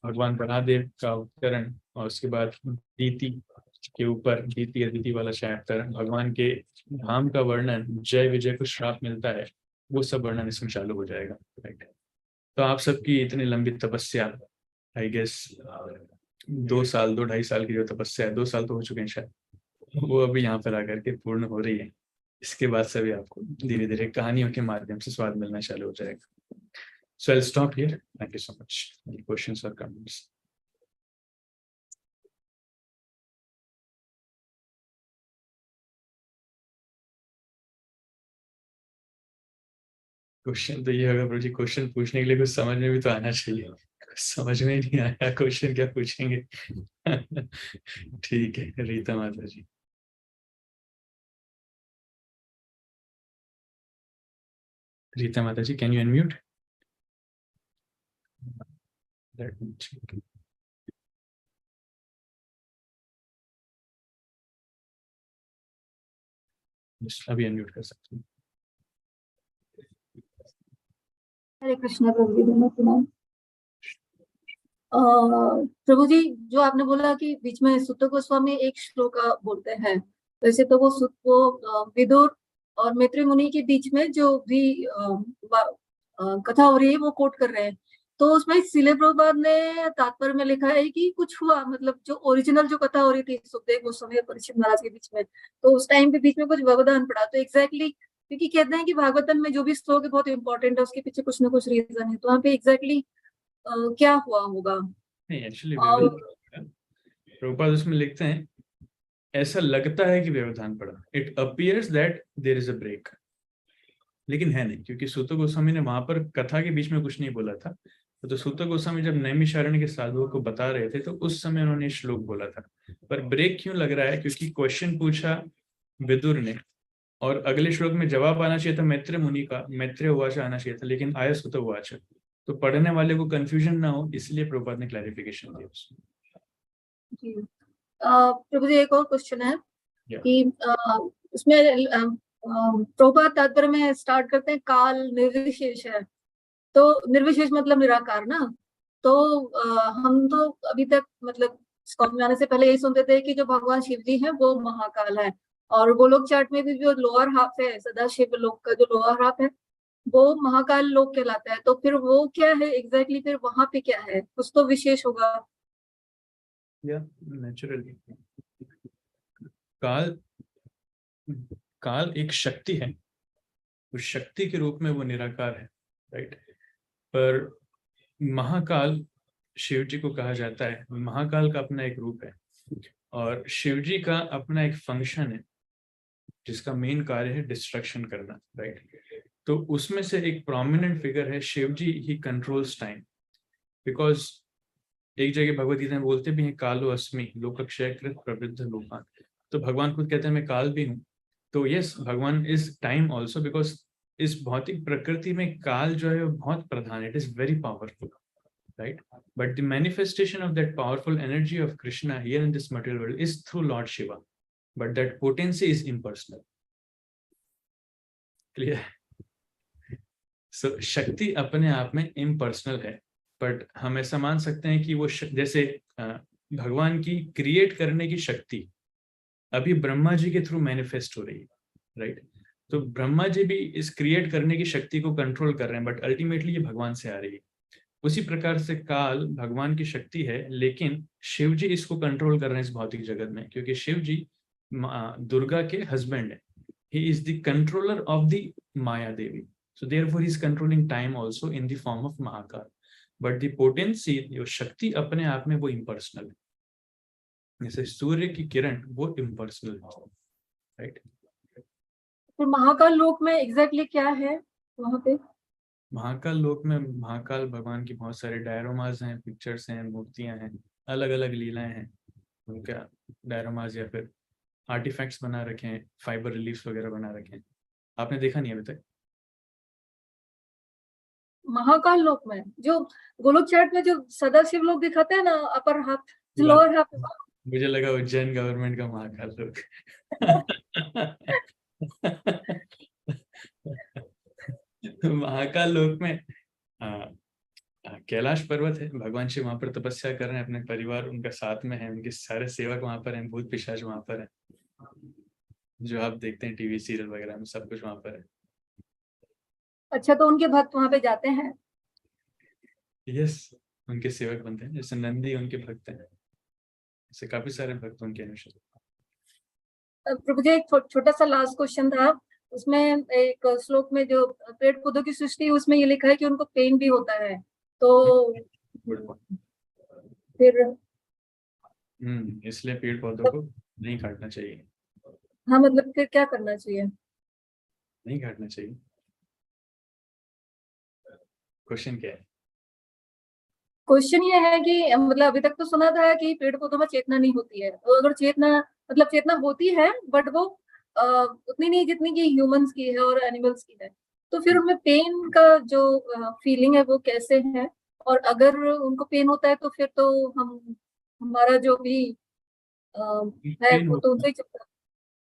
भगवान ब्रह्मदेव का अवतरण, और उसके बाद दीति के ऊपर दीति अदिति वाला चैप्टर, भगवान के धाम का वर्णन, जय विजय को श्राप मिलता है, वो सब वर्णन इसमें चालू हो जाएगा। राइट, तो आप सबकी इतनी लंबी तपस्या, आई गेस 2 साल 2-2.5 साल की जो तपस्या है, 2 साल तो हो चुके हैं शायद, वो अभी यहाँ पर आकर के पूर्ण हो रही है। इसके बाद से भी आपको धीरे धीरे कहानियों के माध्यम से स्वाद मिलना चालू हो जाएगा। So I'll stop here. Thank you so much. Any questions or comments? Question तो ये होगा प्रभु जी, क्वेश्चन पूछने के लिए कुछ समझ में भी तो आना चाहिए। कुछ समझ में ही नहीं आया, क्वेश्चन क्या पूछेंगे। ठीक है, रीता माता जी। रीता माता जी, कैन यू अनम्यूट? अभी अनम्यूट कर सकते हैं। हरे कृष्णा प्रभु जी, दोनों प्रणाम। प्रभु जी, जो आपने बोला कि बीच में सुत गोस्वामी एक श्लोक बोलते हैं, वैसे तो वो विदुर और मैत्री मुनि के बीच में जो भी कथा हो रही है वो कोट कर रहे हैं। तो उसमें शिला प्रभुपाद ने तात्पर्य में लिखा है कि कुछ हुआ, मतलब जो ओरिजिनल जो कथा हो रही थी सुखदेव गोस्वामी और परीक्षित महाराज के बीच में, तो उस टाइम पे बीच में कुछ व्यवधान पड़ा। तो एग्जैक्टली क्योंकि कहते हैं कि भागवतम में जो भी श्लोक है बहुत इंपॉर्टेंट है, उसके पीछे कुछ ना कुछ रीजन है, तो वहाँ पे एग्जैक्टली क्या हुआ होगा? नहीं, एक्चुअली और प्रभुपाद उसमें लिखते हैं, ऐसा लगता है कि व्यवधान पड़ा, it appears that there is a break, लेकिन है नहीं, क्योंकि सूत गोस्वामी ने वहां पर कथा के बीच में कुछ नहीं बोला था। तो सूत गोस्वामी जब नैमिषारण्य के साधुओं को बता रहे थे तो उस समय उन्होंने श्लोक बोला था। पर ब्रेक क्यों लग रहा है? क्योंकि क्वेश्चन पूछा विदुर ने और अगले श्लोक में जवाब आना चाहिए था मैत्रेय मुनि का, मैत्रेय उवाच आना चाहिए था, लेकिन आया सुत उवाच। तो पढ़ने वाले को कंफ्यूजन ना हो इसलिए प्रभुपाद ने क्लैरिफिकेशन दिया उसमें। जी, प्रभु जी एक और क्वेश्चन है कि उसमें प्रभुपाद तात्पर्य में स्टार्ट करते हैं काल निर्विशेष है, तो निर्विशेष मतलब निराकार ना। तो हम तो अभी तक मतलब स्कॉम में आने से पहले यही सुनते थे कि जो भगवान शिव जी हैं वो महाकाल है, और गोलोक चार्ट में भी जो लोअर हाफ है सदा शिव लोक का जो लोअर हाफ है वो महाकाल लोक कहलाता है, तो फिर वो क्या है एग्जैक्टली, फिर वहां पे क्या है, कुछ तो विशेष होगा। या नेचुरली काल काल एक शक्ति है, उस शक्ति के रूप में वो निराकार है, राइट। पर महाकाल शिव जी को कहा जाता है, महाकाल का अपना एक रूप है और शिव जी का अपना एक फंक्शन है जिसका मेन कार्य है डिस्ट्रक्शन करना, राइट। तो उसमें से एक प्रोमिनेंट फिगर है शिव जी, ही कंट्रोल्स टाइम। बिकॉज एक जगह भगवत गीता में बोलते भी हैं कालो अस्मि लोकक्षयकृत प्रवृद्ध लोकान, तो भगवान खुद कहते हैं मैं काल भी हूँ। तो यस, भगवान इज टाइम ऑल्सो, बिकॉज इस भौतिक प्रकृति में काल जो है वो बहुत प्रधान, it is very powerful, right? But the manifestation of that powerful energy of Krishna here in this material world is through Lord Shiva, but that potency is impersonal. Clear? So शक्ति अपने आप में impersonal है, but हम ऐसा मान सकते हैं कि वो जैसे भगवान की क्रिएट करने की शक्ति अभी ब्रह्मा जी के थ्रू मैनिफेस्ट हो रही है, राइट। तो ब्रह्मा जी भी इस क्रिएट करने की शक्ति को कंट्रोल कर रहे हैं, बट अल्टीमेटली ये भगवान से आ रही है। उसी प्रकार से काल भगवान की शक्ति है, लेकिन शिव जी इसको कंट्रोल कर रहे हैं इस भौतिक जगत में, क्योंकि शिव जी दुर्गा के हस्बैंड है। He is the controller of the Maya Devi, so therefore he is controlling time also in the form of Mahakal. But the potency, जो शक्ति अपने आप में वो इम्पर्सनल है, जैसे सूर्य की किरण वो इम्पर्सनल है, राइट। फिर महाकाल लोक में एग्जैक्टली क्या है वहां पे? महाकाल लोक में महाकाल भगवान की बहुत सारे डायरोमाज हैं, पिक्चर्स हैं, मूर्तियां हैं, अलग अलग लीलाएं हैं। उनका डायरोमाज या फिर आर्टिफैक्ट्स बना रखे हैं, फाइबर रिलीफ्स वगैरह बना रखे हैं। आपने देखा नहीं अभी तक? महाकाल लोक में जो गोलोक चार्ट में जो सदाशिव लोग दिखाते हैं ना, अपर हाथ, वाह, लोअर हाथ। मुझे लगा उज्जैन गवर्नमेंट का महाकाल लोक। महाकाल लोक में कैलाश पर्वत है, भगवान शिव वहां पर तपस्या कर रहे हैं, अपने परिवार उनका साथ में है, उनके सारे सेवक वहां पर हैं, भूत पिशाच वहां पर है, जो आप देखते हैं टीवी सीरियल वगैरह में, सब कुछ वहां पर है। अच्छा, तो उनके भक्त वहां पे जाते हैं? यस, उनके सेवक बनते हैं, जैसे नंदी उनके भक्त हैं, ऐसे काफी सारे भक्त उनके अनुसार। प्रभु जी, एक छोटा सा लास्ट क्वेश्चन था। उसमें एक श्लोक में जो पेड़ पौधों की सृष्टि, उसमें ये लिखा है कि उनको पेन भी होता है, तो फिर इसलिए पेड़ पौधों को नहीं काटना चाहिए। हाँ, मतलब फिर क्या करना चाहिए? नहीं काटना चाहिए। क्वेश्चन क्या है? क्वेश्चन ये है कि मतलब अभी तक तो सुना था कि पेड़ पौधों में चेतना नहीं होती है, तो अगर चेतना, मतलब चेतना होती है बट वो उतनी नहीं जितनी कि ह्यूमंस की है और एनिमल्स की है, तो फिर उनमें पेन का जो फीलिंग है वो कैसे है? और अगर उनको पेन होता है तो फिर तो हमारा जो भी है पेन वो तो होता उनसे है, ही चलता है।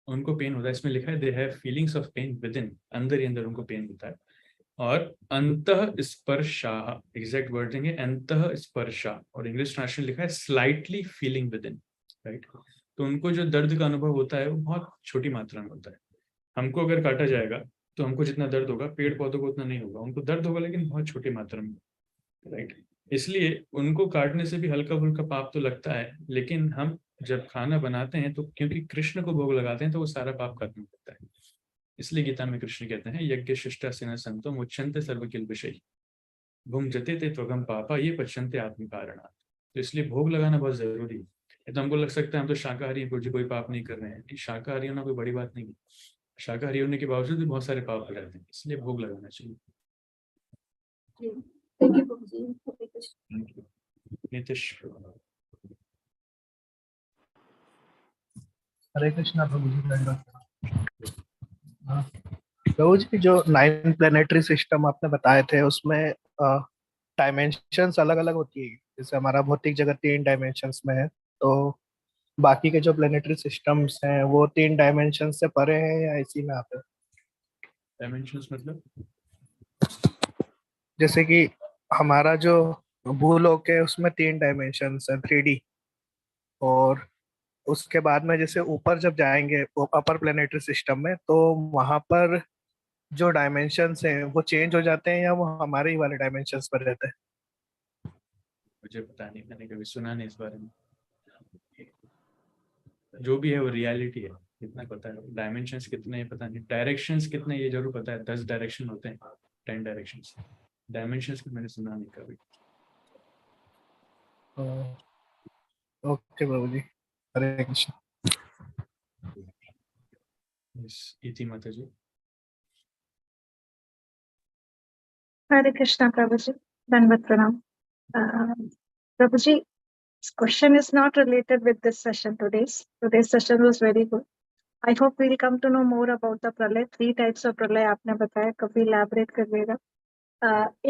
उनको पेन होता है, इसमें लिखा है they have feelings of pain within, अंदर ही अंदर उनको पेन होता है। और अंतः स्पर्शा, एग्जैक्ट वर्डिंग है अंतः स्पर्शा, और इंग्लिश ट्रांसलेशन लिखा है slightly feeling with in, right. तो उनको जो दर्द का अनुभव होता है वो बहुत छोटी मात्रा में होता है। हमको अगर काटा जाएगा तो हमको जितना दर्द होगा, पेड़ पौधों को उतना नहीं होगा, उनको दर्द होगा लेकिन बहुत छोटी मात्रा में, राइट। इसलिए उनको काटने से भी हल्का फुल्का पाप तो लगता है, लेकिन हम जब खाना बनाते हैं तो क्योंकि कृष्ण को भोग लगाते हैं तो वो सारा पाप खत्म होता है। इसलिए गीता में कृष्ण कहते हैं यज्ञ शिष्टा सेना संतो मुच्यंते सर्वकिल विषय भूम जते ते त्वगम पापा ये पश्यंते आत्म कारणात्। तो इसलिए भोग लगाना बहुत जरूरी है। ये तो हमको लग सकता है हम तो शाकाहारी हैं, कोई पाप नहीं कर रहे हैं। शाकाहारी होना कोई बड़ी बात नहीं है, शाकाहारी होने के बावजूद भी बहुत सारे पाप हो जाते हैं, इसलिए भोग लगाना चाहिए। थैंक यू प्रभु जी। हरे कृष्ण। Thank you. नीतीश। हरे कृष्णा प्रभु जी। दंडवत। हाँ, प्रभु जी, जो 9 प्लेनेटरी सिस्टम आपने बताए थे उसमें डायमेंशंस अलग अलग होती है, जैसे हमारा भौतिक जगत 3 डायमेंशंस में है, तो बाकी के जो प्लेनेटरी सिस्टम्स हैं वो 3 डायमेंशन से परे हैं या इसी में आते हैं? डायमेंशंस मतलब? जैसे कि हमारा जो भूलोक है उसमें 3 डायमेंशंस है, 3D, और उसके बाद में जैसे ऊपर जब जाएंगे अपर प्लेनेटरी सिस्टम में तो वहां पर जो डायमेंशंस हैं वो चेंज हो जाते हैं या वो हमारे ही वाले डायमेंशंस पर रहते हैं? मुझे पता नहीं, मैंने कभी सुना नहीं इस बारे में। जो भी है वो रियलिटी है, इतना पता है। डायमेंशंस कितने हैं पता नहीं, डायरेक्शंस कितने ये जरूर पता है, 10 डायरेक्शन होते हैं, 10 डायरेक्शंस। डायमेंशंस को मैंने सुना नहीं कभी। ओके प्रभु जी, हरे कृष्ण। इति माता जी। Hare Krishna, Prabhuji. Dandavat Pranam. Prabhuji, this question is not related with this session Today's session was very good. I hope we'll come to know more about the pralay. 3 types of pralay आपने बताया, कभी elaborate करिएगा.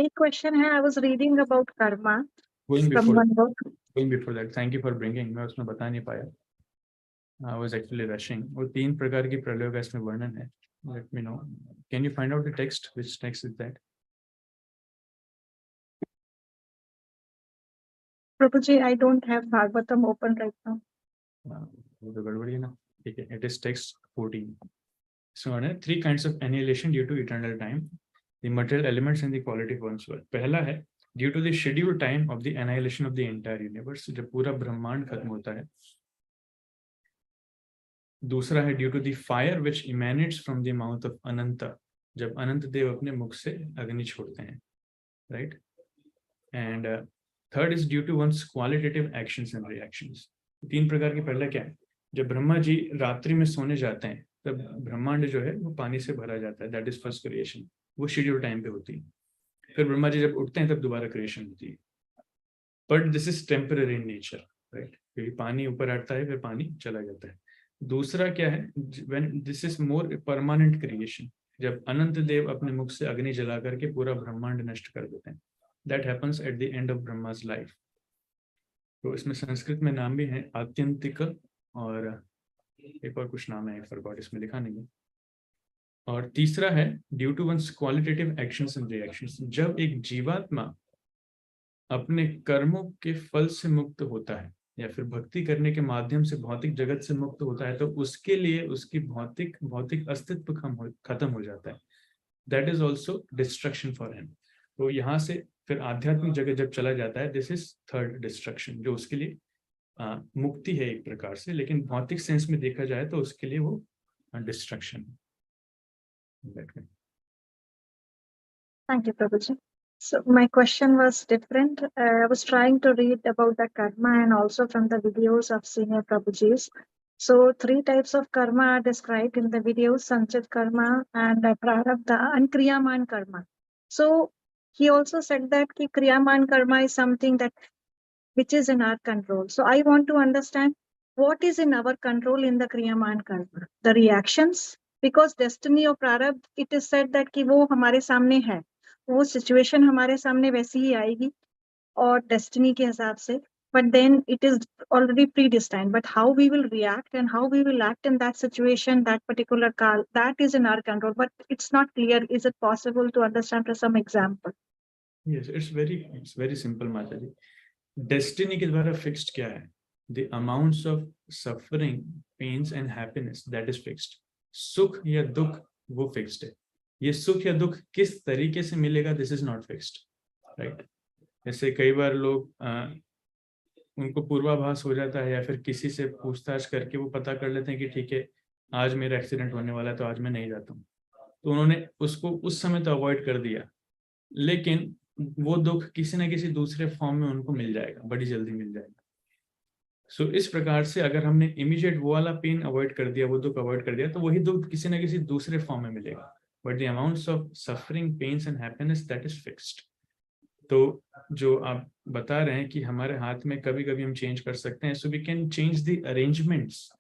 एक question है, I was reading about karma. Going from before one book. that, thank you for bringing. मैं उसमें बता नहीं पाया, I was actually rushing. वो 3 प्रकार की प्रलयों का इसमें वर्णन है. Let me know. Can you find out the text? Which text is that? Prabhuji, I don't have Bhagavatam open right now. वो तो गड़बड़ी है ना. ठीक है, it is text 14. So, 3 kinds of annihilation due to eternal time, the material elements and the quality of one's world. पहला है due to the scheduled time of the annihilation of the entire universe, जब पूरा ब्रह्मांड खत्म होता है. दूसरा है due to the fire which emanates from the mouth of Anant, जब अनंत देव अपने मुख से अग्नि छोड़ते हैं, right. And third is due to one's qualitative actions and reactions. 3 प्रकार की पहला क्या है, जब ब्रह्मा जी रात्रि में सोने जाते हैं तब ब्रह्मांड जो है वो पानी से भरा जाता है, दैट इज फर्स्ट क्रिएशन. वो शेड्यूल टाइम पे होती है. फिर ब्रह्मा जी जब उठते हैं तब दोबारा क्रिएशन होती है, but this is temporary in nature, right. क्योंकि पानी ऊपर आता है फिर पानी चला जाता है. दूसरा क्या है, when this is more permanent creation, जब अनंत देव अपने मुख से अग्नि जला करके पूरा ब्रह्मांड नष्ट कर देते हैं, that happens at the end of Brahma's life. तो इसमें संस्कृत में नाम भी है आत्यंतिक, और एक और कुछ नाम है, फॉरगॉट, इसमें लिखा नहीं है. और तीसरा है due to one's qualitative actions and reactions, जब एक जीवात्मा अपने कर्मों के फल से मुक्त होता है या फिर भक्ति करने के माध्यम से भौतिक जगत से मुक्त होता है, तो उसके लिए उसकी भौतिक अस्तित्व खत्म हो जाता है. That is also destruction for him. तो यहाँ से फिर आध्यात्मिक जगत जब चला जाता है, दिस इज थर्ड डिस्ट्रक्शन, जो उसके लिए मुक्ति है एक प्रकार से, लेकिन भौतिक सेंस में देखा जाए तो उसके लिए वो डिस्ट्रक्शन है. Thank you, Prabhuji. So my question was different. I was trying to read about the karma and also from the videos of senior Prabhujis. So 3 types of karma are described in the videos: Sanchit karma and Prarabdha and Kriyaman karma. So he also said that ki Kriyaman karma is something that which is in our control. So I want to understand what is in our control in the Kriyaman karma. The reactions, because destiny or Prarabdha, it is said that ki wo hamare samne hai. वो सिचुएशन हमारे सामने वैसी ही आएगी और डेस्टिनी के हिसाब से, but then it is already predestined. But how we will react and how we will act in that situation, that particular call, that is in our control. But it's not clear. Is it possible to understand for some example? Yes, it's very simple, माता जी. डेस्टिनी के द्वारा फिक्स्ड क्या है? The amounts of suffering, pains and happiness, that is fixed. सुख या दुख वो फिक्स्ड है. ये सुख या दुख किस तरीके से मिलेगा, this is not fixed, right. जैसे कई बार लोग उनको पूर्वाभास हो जाता है या फिर किसी से पूछताछ करके वो पता कर लेते हैं कि ठीक है आज मेरा एक्सीडेंट होने वाला है तो आज मैं नहीं जाता हूँ, तो उन्होंने उसको उस समय तो अवॉइड कर दिया, लेकिन वो दुख किसी ना किसी दूसरे फॉर्म में उनको मिल जाएगा, बड़ी जल्दी मिल जाएगा. सो इस प्रकार से अगर हमने इमीडिएट वो वाला पेन अवॉइड कर दिया, वो दुख अवॉइड कर दिया, तो वही दुख किसी ना किसी दूसरे फॉर्म में मिलेगा. But the amounts of suffering, pains and happiness, that is fixed. तो जो आप बता रहे हैं कि हमारे हाथ में कभी कभी हम चेंज कर सकते हैं, so we can change the arrangements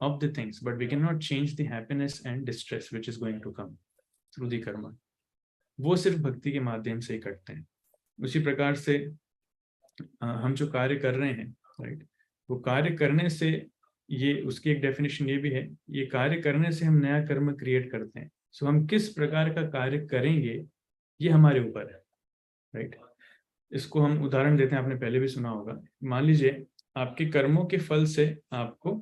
of the things, but we can not change the happiness and distress which is going to come through the karma. वो सिर्फ भक्ति के माध्यम से ही करते हैं. उसी प्रकार से हम जो कार्य कर रहे हैं, राइट, वो कार्य करने से, ये उसकी एक डेफिनेशन ये भी है, ये कार्य करने से हम नया कर्म क्रिएट करते हैं. सो हम किस प्रकार का कार्य करेंगे ये हमारे ऊपर है, राइट. इसको हम उदाहरण देते हैं, आपने पहले भी सुना होगा. मान लीजिए आपके कर्मों के फल से आपको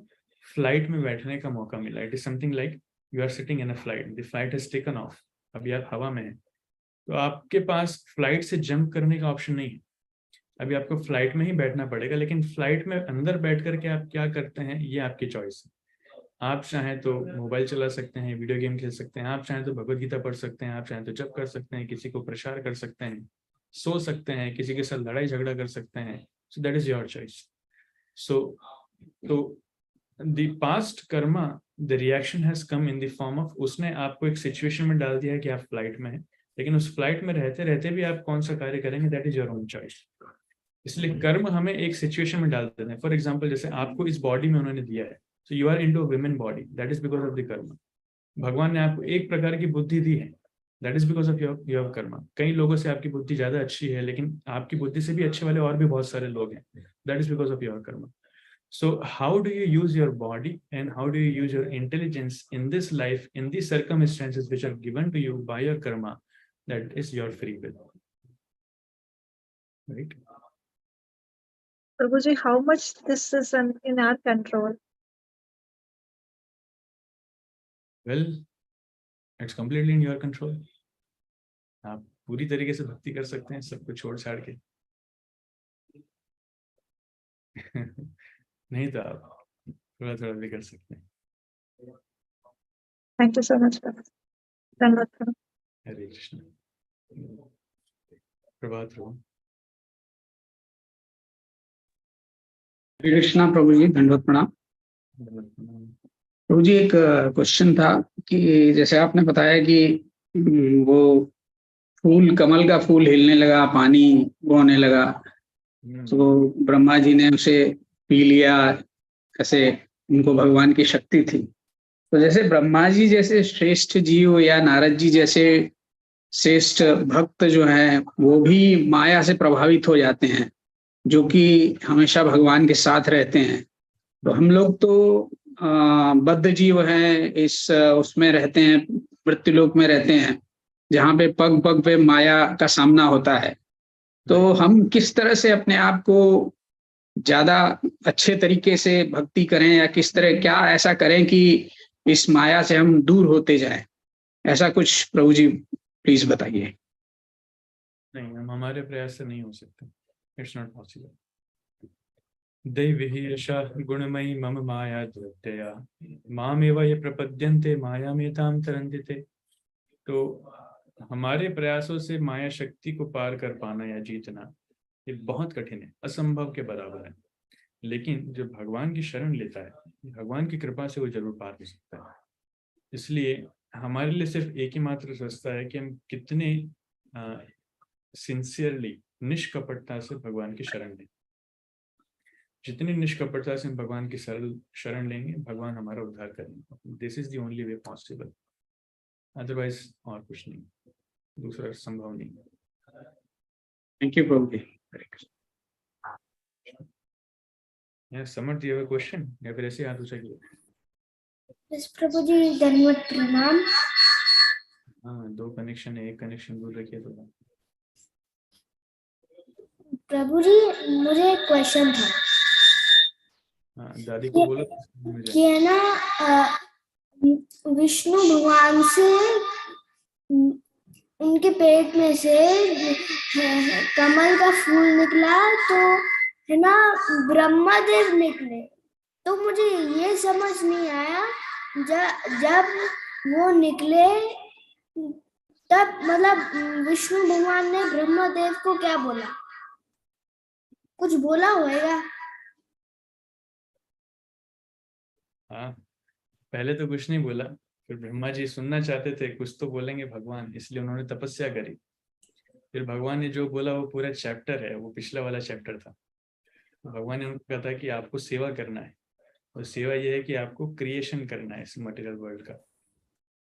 फ्लाइट में बैठने का मौका मिला. It is something like you are sitting in a flight, the flight has taken off, अभी आप हवा में हैं, तो आपके पास फ्लाइट से जंप करने का ऑप्शन नहीं है। अभी आपको फ्लाइट में ही बैठना पड़ेगा, लेकिन फ्लाइट में अंदर बैठ करके आप क्या करते हैं ये आपकी चॉइस है। आप चाहें तो मोबाइल चला सकते हैं, वीडियो गेम खेल सकते हैं, आप चाहें तो भगवत गीता पढ़ सकते हैं, आप चाहें तो जप कर सकते हैं, किसी को प्रचार कर सकते हैं, सो सकते हैं, किसी के साथ लड़ाई झगड़ा कर सकते हैं। So that is your choice. So तो the past karma, the reaction has come in the form of, उसने आपको एक सिचुएशन में डाल दिया है कि आप फ्लाइट में हैं, लेकिन उस फ्लाइट में रहते रहते भी आप कौन सा कार्य करेंगे that is your own choice. इसलिए कर्म हमें एक सिचुएशन में डाल देते हैं। फॉर एग्जाम्पल, जैसे आपको इस बॉडी में उन्होंने दिया है, so you are into women body, that is because of the karma. भगवान ने आपको एक प्रकार की बुद्धि दी है, that is because of your Karma. कई लोगों से आपकी बुद्धि ज्यादा अच्छी है, लेकिन आपकी बुद्धि से भी अच्छे वाले और भी बहुत सारे लोग हैं, that is because of your Karma. So how do you use your body and how do you use your intelligence in this life, in these circumstances which are given to you by your karma? That is your free will, right? Prabhuji, how much this is in our control? Well, it's completely in your control. आप पूरी तरीके से भक्ति कर सकते हैं सब कुछ छोड़ छाड़ के। नहीं तो आप थोड़ा थोड़ा भी कर सकते हैं। Thank you so much, Prabhuji. धन्यवाद प्रभु। हरे कृष्ण। प्रभात हो। हरे कृष्णा प्रभु जी, दंडवत प्रणाम। प्रभु जी, एक क्वेश्चन था कि जैसे आपने बताया कि वो फूल, कमल का फूल हिलने लगा, पानी वो होने लगा, तो ब्रह्मा जी ने उसे पी लिया, ऐसे उनको भगवान की शक्ति थी। तो जैसे ब्रह्मा जी जैसे श्रेष्ठ जीव या नारद जी जैसे श्रेष्ठ भक्त जो हैं वो भी माया से प्रभावित हो जाते हैं, जो कि हमेशा भगवान के साथ रहते हैं। तो हम लोग तो बद्ध जीव हैं, इस उसमें रहते हैं, मृत्युलोक में रहते हैं, जहाँ पे पग पग पे माया का सामना होता है। तो हम किस तरह से अपने आप को ज्यादा अच्छे तरीके से भक्ति करें, या किस तरह क्या ऐसा करें कि इस माया से हम दूर होते जाएं? ऐसा कुछ प्रभु जी प्लीज बताइए। नहीं, हम हमारे प्रयास से नहीं हो सकते, इट्स नॉट पॉसिबल। दैवी यशा गुणमयी मम माया दुर्दया मामेव ये प्रपद्यन्ते मायामेतां तरन्ति। तो हमारे प्रयासों से माया शक्ति को पार कर पाना या जीतना ये बहुत कठिन है, असंभव के बराबर है। लेकिन जो भगवान की शरण लेता है, भगवान की कृपा से वो जरूर पार हो सकता है। इसलिए हमारे लिए सिर्फ एक ही मात्र रास्ता है कि हम कितने सिंसियरली, निष्कपटता से भगवान की शरण लें। जितनी निष्कपटता से हम भगवान की सरल शरण लेंगे, भगवान हमारा उद्धार करेंगे। This is the only way possible, otherwise और कुछ नहीं, दूसरा संभव नहीं। Thank you Prabhu ji. Samarth, you have a question या फिर ऐसे हाथ ऊंचा किया? यस प्रभु जी, धन्यवाद प्रणाम। हाँ, दो कनेक्शन है, एक कनेक्शन दूर रखिए थोड़ा। प्रभु जी, मुझे एक क्वेश्चन था। हाँ, दादी को बोलो कि है ना, विष्णु भगवान से उनके पेट में से कमल का फूल निकला, तो है ना ब्रह्मा देव निकले। तो मुझे ये समझ नहीं आया, जब वो निकले तब मतलब विष्णु भगवान ने ब्रह्मा देव को क्या बोला? कुछ बोला होगा? हाँ, पहले तो कुछ नहीं बोला, फिर ब्रह्मा जी सुनना चाहते थे, कुछ तो बोलेंगे भगवान, इसलिए उन्होंने तपस्या करी। फिर भगवान ने जो बोला वो पूरा चैप्टर है, वो पिछला वाला चैप्टर था। भगवान ने उनको कहा था कि आपको सेवा करना है, और सेवा ये है कि आपको क्रिएशन करना है इस मटेरियल वर्ल्ड का।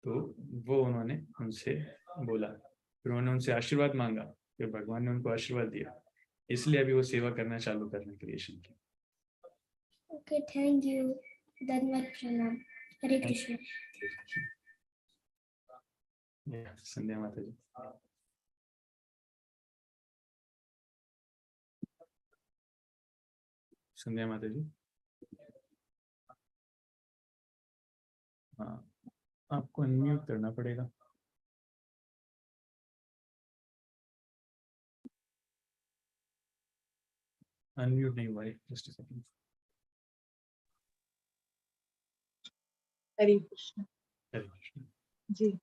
तो वो उन्होंने उनसे बोला, फिर उन्होंने उनसे आशीर्वाद मांगा, फिर भगवान ने उनको आशीर्वाद दिया, इसलिए अभी वो सेवा करना चालू कर रहे हैं क्रिएशन की। ओके, थैंक यू, धन्यवाद प्रणाम। हरे कृष्ण। संध्या माता जी। संध्या माता जी, हाँ, आपको अनम्यूट करना पड़ेगा। अनम्यूट नहीं हुआ है, just a second. Hare Krishna Hare Krishna. जी।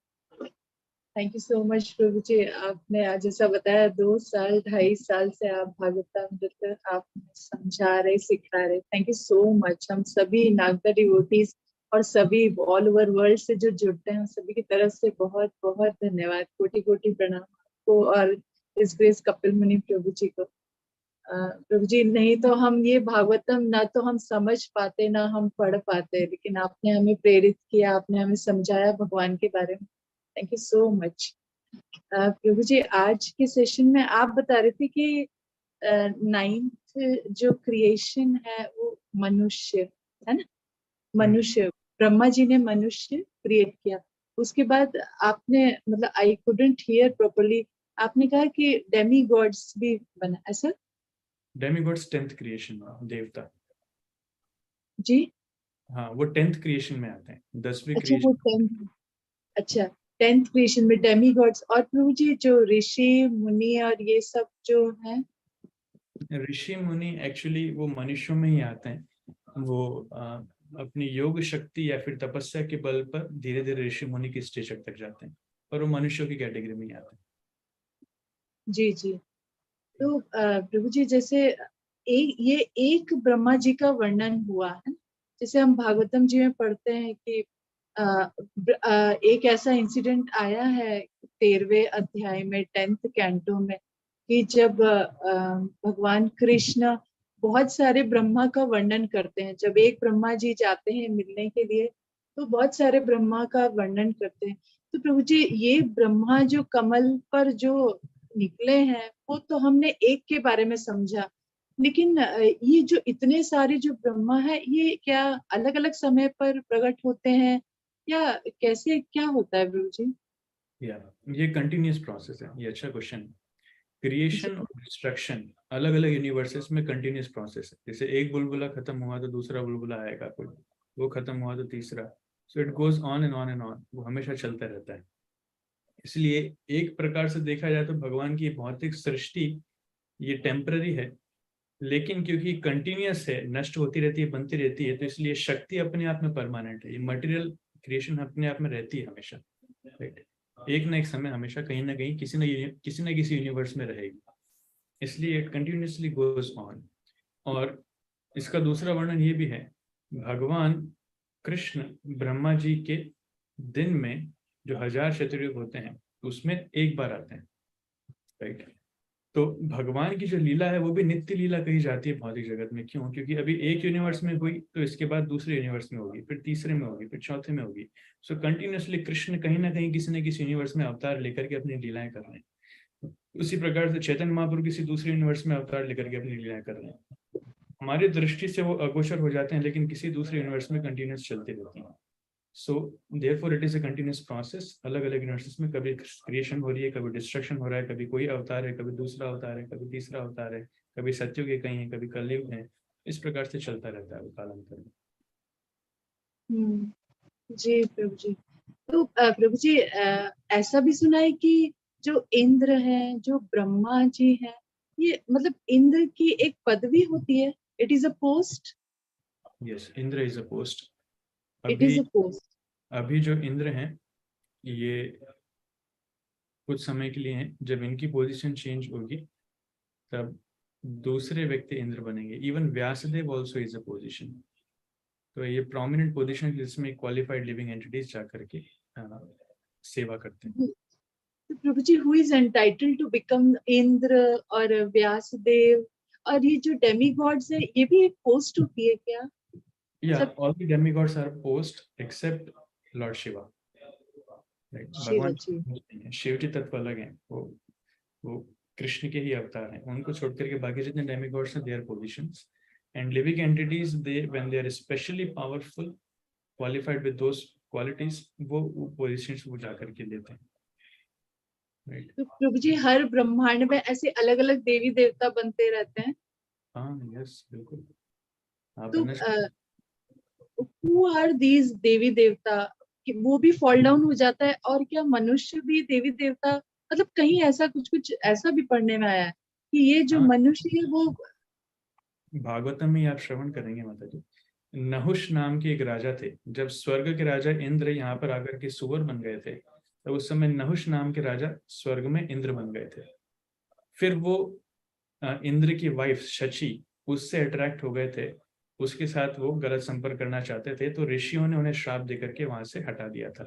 थैंक यू सो मच प्रभु जी, आपने आज जैसा बताया 2 साल 2.5 साल से आप भागवतामृत आप समझा रहे, सिखा रहे। Thank you so much. हम सभी नागदा डिवोटीज और सभी ऑल ओवर वर्ल्ड से जो जुड़ते हैं, सभी की तरफ से बहुत बहुत धन्यवाद, कोटि कोटि प्रणाम आपको और इस ग्रेस कपिल मुनि प्रभु जी को। प्रभु जी, नहीं तो हम ये भागवतम ना तो हम समझ पाते ना हम पढ़ पाते, लेकिन आपने हमें प्रेरित किया, आपने हमें समझाया भगवान के बारे में। Thank you so much. प्रभु जी, आज के सेशन में आप बता रहे थे कि 9th जो क्रिएशन है वो मनुष्य है ना, मनुष्य, ब्रह्मा जी ने मनुष्य क्रिएट किया। उसके बाद आपने, मतलब आई कुडंट हियर प्रॉपर्ली, आपने कहा कि डेमी गॉड्स भी बना, ऐसा? डेमीगॉड्स 10th क्रिएशन, देवता। जी हाँ, वो 10th क्रिएशन में आते हैं, 10वीं अच्छा, वो क्रिएशन। 10th, अच्छा 10th क्रिएशन में डेमी गॉड्स। और प्रभु जी जो ऋषि मुनि और ये सब जो है, ऋषि मुनि एक्चुअली वो मनुष्यों में ही आते हैं। वो अपनी योग शक्ति या फिर तपस्या के बल पर धीरे धीरे ऋषि मुनि की स्टेज तक जाते हैं, और वो मनुष्यों की कैटेगरी में ही आते हैं। जी जी। तो प्रभु जी, जैसे ये एक ब्रह्मा जी का वर्णन हुआ है, जैसे हम भागवतम जी में पढ़ते हैं कि एक ऐसा इंसिडेंट आया है 13वें अध्याय में 10th कैंटो में, कि जब भगवान कृष्ण बहुत सारे ब्रह्मा का वर्णन करते हैं। जब एक ब्रह्मा जी जाते हैं मिलने के लिए तो बहुत सारे ब्रह्मा का वर्णन करते हैं। तो प्रभु जी, ये ब्रह्मा जो कमल पर जो निकले हैं वो तो हमने एक के बारे में समझा, लेकिन ये जो इतने सारे जो ब्रह्मा है, ये क्या अलग अलग समय पर प्रकट होते हैं या कैसे, क्या होता है प्रभु जी? या ये कंटिन्यूअस प्रोसेस है। ये अच्छा क्वेश्चन है। क्रिएशन और डिस्ट्रक्शन अलग अलग यूनिवर्सेस में कंटिन्यूअस प्रोसेस है। जैसे एक बुलबुला खत्म हुआ तो दूसरा बुलबुला आएगा, कोई वो खत्म हुआ तो तीसरा, so it goes on and on and on, वो हमेशा चलता रहता है। इसलिए एक प्रकार से देखा जाए तो भगवान की भौतिक सृष्टि ये टेम्पररी है, लेकिन क्योंकि कंटिन्यूअस है, नष्ट होती रहती है, बनती रहती है, तो इसलिए शक्ति अपने आप में परमानेंट है। ये मटेरियल क्रिएशन अपने आप में रहती है हमेशा, राइट। एक ना एक समय हमेशा कहीं ना कहीं किसी न किसी यूनिवर्स में रहेगी, इसलिए इट कंटिन्यूसली गोज ऑन। और इसका दूसरा वर्णन ये भी है, भगवान कृष्ण ब्रह्मा जी के दिन में जो 1000 चतुर्युग होते हैं उसमें एक बार आते हैं, राइट। तो भगवान की जो लीला है वो भी नित्य लीला कही जाती है भौतिक जगत में। क्यों? क्योंकि अभी एक यूनिवर्स में हुई तो इसके बाद दूसरे यूनिवर्स में होगी, फिर तीसरे में होगी, फिर चौथे में होगी। सो कंटिन्यूसली कृष्ण कहीं ना कहीं किसी न किसी यूनिवर्स में अवतार लेकर के अपनी लीलाएं कर रहे हैं। उसी प्रकार से चैतन्य महाप्रभु किसी दूसरे यूनिवर्स में अवतार लेकर के अपनी लीलाएं कर रहे हैं। हमारी दृष्टि से वो अगोचर हो जाते हैं, लेकिन किसी दूसरे यूनिवर्स में कंटिन्यूस चलती रहती हैं। So therefore it is a continuous process. अलग अलग यूनिवर्सेस में कभी क्रिएशन हो रही है, कभी डिस्ट्रक्शन हो रहा है, कभी कोई अवतार है, कभी दूसरा अवतार है, कभी तीसरा अवतार है, कभी सत्युग के कहीं है, कभी कलयुग है। इस प्रकार से चलता रहता है कालांतर में। जी प्रभु जी। तो प्रभु जी, ऐसा भी सुना है कि जो इंद्र है, जो ब्रह्मा जी है, ये मतलब इंद्र की एक पदवी होती है, it is a post. Yes, Indra is a post. It is a post. अभी जो इंद्र हैं ये कुछ समय के लिए हैं, जब इनकी पोजीशन चेंज होगी तब दूसरे व्यक्ति इंद्र बनेंगे। Even Vyasadev also is a position. तो ये प्रोमिनेंट पोजीशन जिसमें क्वालिफाइड लिविंग एंटिटीज जाकर के सेवा करते हैं। तो प्रभु जी, who is entitled to become Indra और व्यासदेव और ये जो डेमी गॉड्स है, ये भी एक पोस्ट होती है क्या? Yeah, all the demigods are post except Lord Shiva. Right? भगवान शिव जी तत्व अलग हैं, वो कृष्ण के ही अवतार हैं। उनको छोड़ करके बाकी जितने डेमिगॉड्स हैं, their positions and living entities, they when they are specially powerful, qualified with those qualities, वो पोजीशंस वो जाकर के लेते हैं, राइट। तो प्रभु जी, हर ब्रह्मांड में ऐसे अलग अलग देवी देवता बनते रहते हैं? हाँ, यस, बिल्कुल। तो who are these देवी देवता? वो भी फॉल डाउन हो जाता है? और क्या मनुष्य भी देवी देवता, मतलब कहीं ऐसा कुछ ऐसा भी पढ़ने में आया है कि ये जो मनुष्य है वो भागवतम में आप श्रवण करेंगे माता जी, नहुष नाम के एक राजा थे। जब स्वर्ग के राजा इंद्र यहाँ पर आकर के सुअर बन गए थे, तो उस समय नहुष नाम के राजा स्वर्ग में इंद्र बन गए थे। फिर वो इंद्र की वाइफ शची उससे अट्रैक्ट हो गए थे, उसके साथ वो गलत संपर्क करना चाहते थे, तो ऋषियों ने उन्हें श्राप देकर के वहां से हटा दिया था।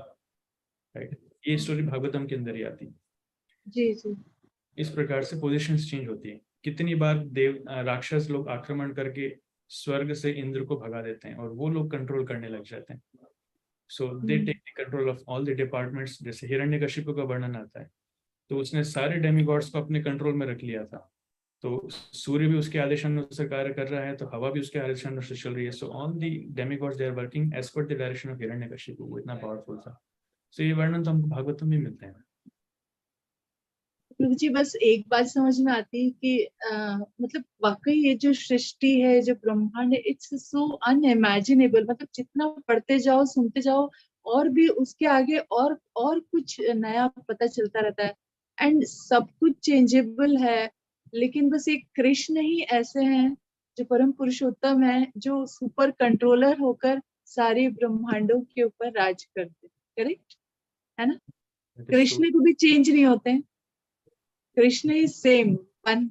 राइट, ये स्टोरी भागवतम के अंदर ही आती है। जी जी। इस प्रकार से पोजीशंस चेंज होती है। कितनी बार राक्षस लोग आक्रमण करके स्वर्ग से इंद्र को भगा देते हैं और वो लोग कंट्रोल करने लग जाते हैं। So they take the control of all the departments. जैसे हिरण्यकशिपु का वर्णन आता है, तो उसने सारे डेमिगॉड्स को अपने कंट्रोल में रख लिया था। तो सूर्य भी उसके आदेशानुसार कार्य कर रहा है, तो हवा भी उसके आदेशानुसार चल रही है। So all the demigods they are working as per the direction of Hiranyakashipu. वो इतना पावरफुल था। सो ये वर्णन तो हमको भागवतम में मिलते हैं। प्रभु जी, बस एक बात समझ में आती है कि मतलब वाकई ये जो सृष्टि है, जो ब्रह्मांड है, इट्स सो अनइमेजिनेबल। मतलब जितना पढ़ते जाओ, सुनते जाओ, और भी उसके आगे और कुछ नया पता चलता रहता है। एंड सब कुछ चेंजेबल है, लेकिन बस एक कृष्ण ही ऐसे हैं जो परम पुरुषोत्तम है, जो सुपर कंट्रोलर होकर सारे ब्रह्मांडों के ऊपर राज करते। करेक्ट है ना? कृष्ण कभी चेंज नहीं होते हैं। Krishna is same one.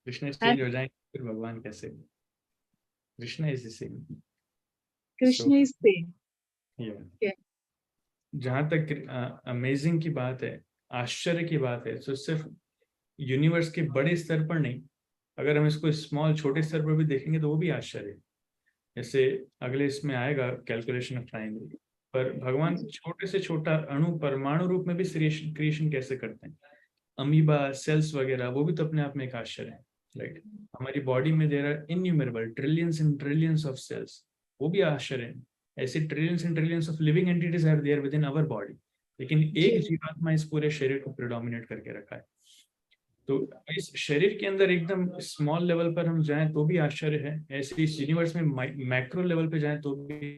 Krishna change हो जाएंगे फिर भगवान कैसे? Krishna is the same. Krishna is same. जहां तक अमेजिंग की बात है, आश्चर्य की बात है, तो सिर्फ यूनिवर्स के बड़े स्तर पर नहीं, अगर हम इसको स्मॉल छोटे स्तर पर भी देखेंगे तो वो भी आश्चर्य है। जैसे अगले इसमें आएगा कैलकुलेशन ऑफ टाइम, पर भगवान छोटे से छोटा अणु परमाणु रूप में भी क्रिएशन कैसे करते हैं। अमीबा, सेल्स वगैरह, वो भी तो अपने आप में एक आश्चर्य है। राइट, हमारी बॉडी में there are innumerable trillions and trillions of cells, वो भी आश्चर्य है। ऐसे trillions and trillions of living entities are there within our body, लेकिन एक जीवात्मा इस पूरे शरीर को प्रिडोमिनेट करके रखा है। तो इस शरीर के अंदर एकदम स्मॉल लेवल पर हम जाएं तो भी आश्चर्य है, ऐसे इस यूनिवर्स में मैक्रो लेवल पे जाएं तो भी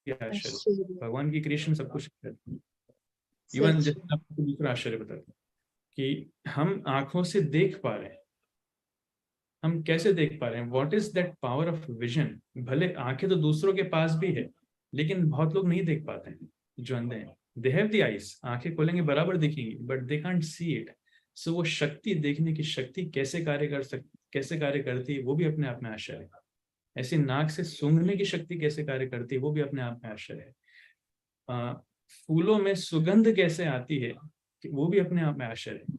आश्चर्य। भगवान की क्रिएशन सब कुछ है। इवन जैसे आपको दूसरा आश्चर्य बताते हैं कि हम आंखों से देख पा रहे हैं। हम कैसे देख पा रहे हैं? What is that power of vision? भले आंखें तो दूसरों के पास भी है, लेकिन बहुत लोग नहीं देख पाते हैं जो अंधे हैं। दे हैव द आईज, आंखें खोलेंगे बराबर दिखेंगी, but they can't see it. So वो शक्ति, देखने की शक्ति कैसे कार्य करती है, वो भी अपने आप में आश्चर्य है। ऐसी नाक से सूंघने की शक्ति कैसे कार्य करती है, वो भी अपने आप में आश्चर्य है। फूलों में सुगंध कैसे आती है, वो भी अपने आप में आश्चर्य है।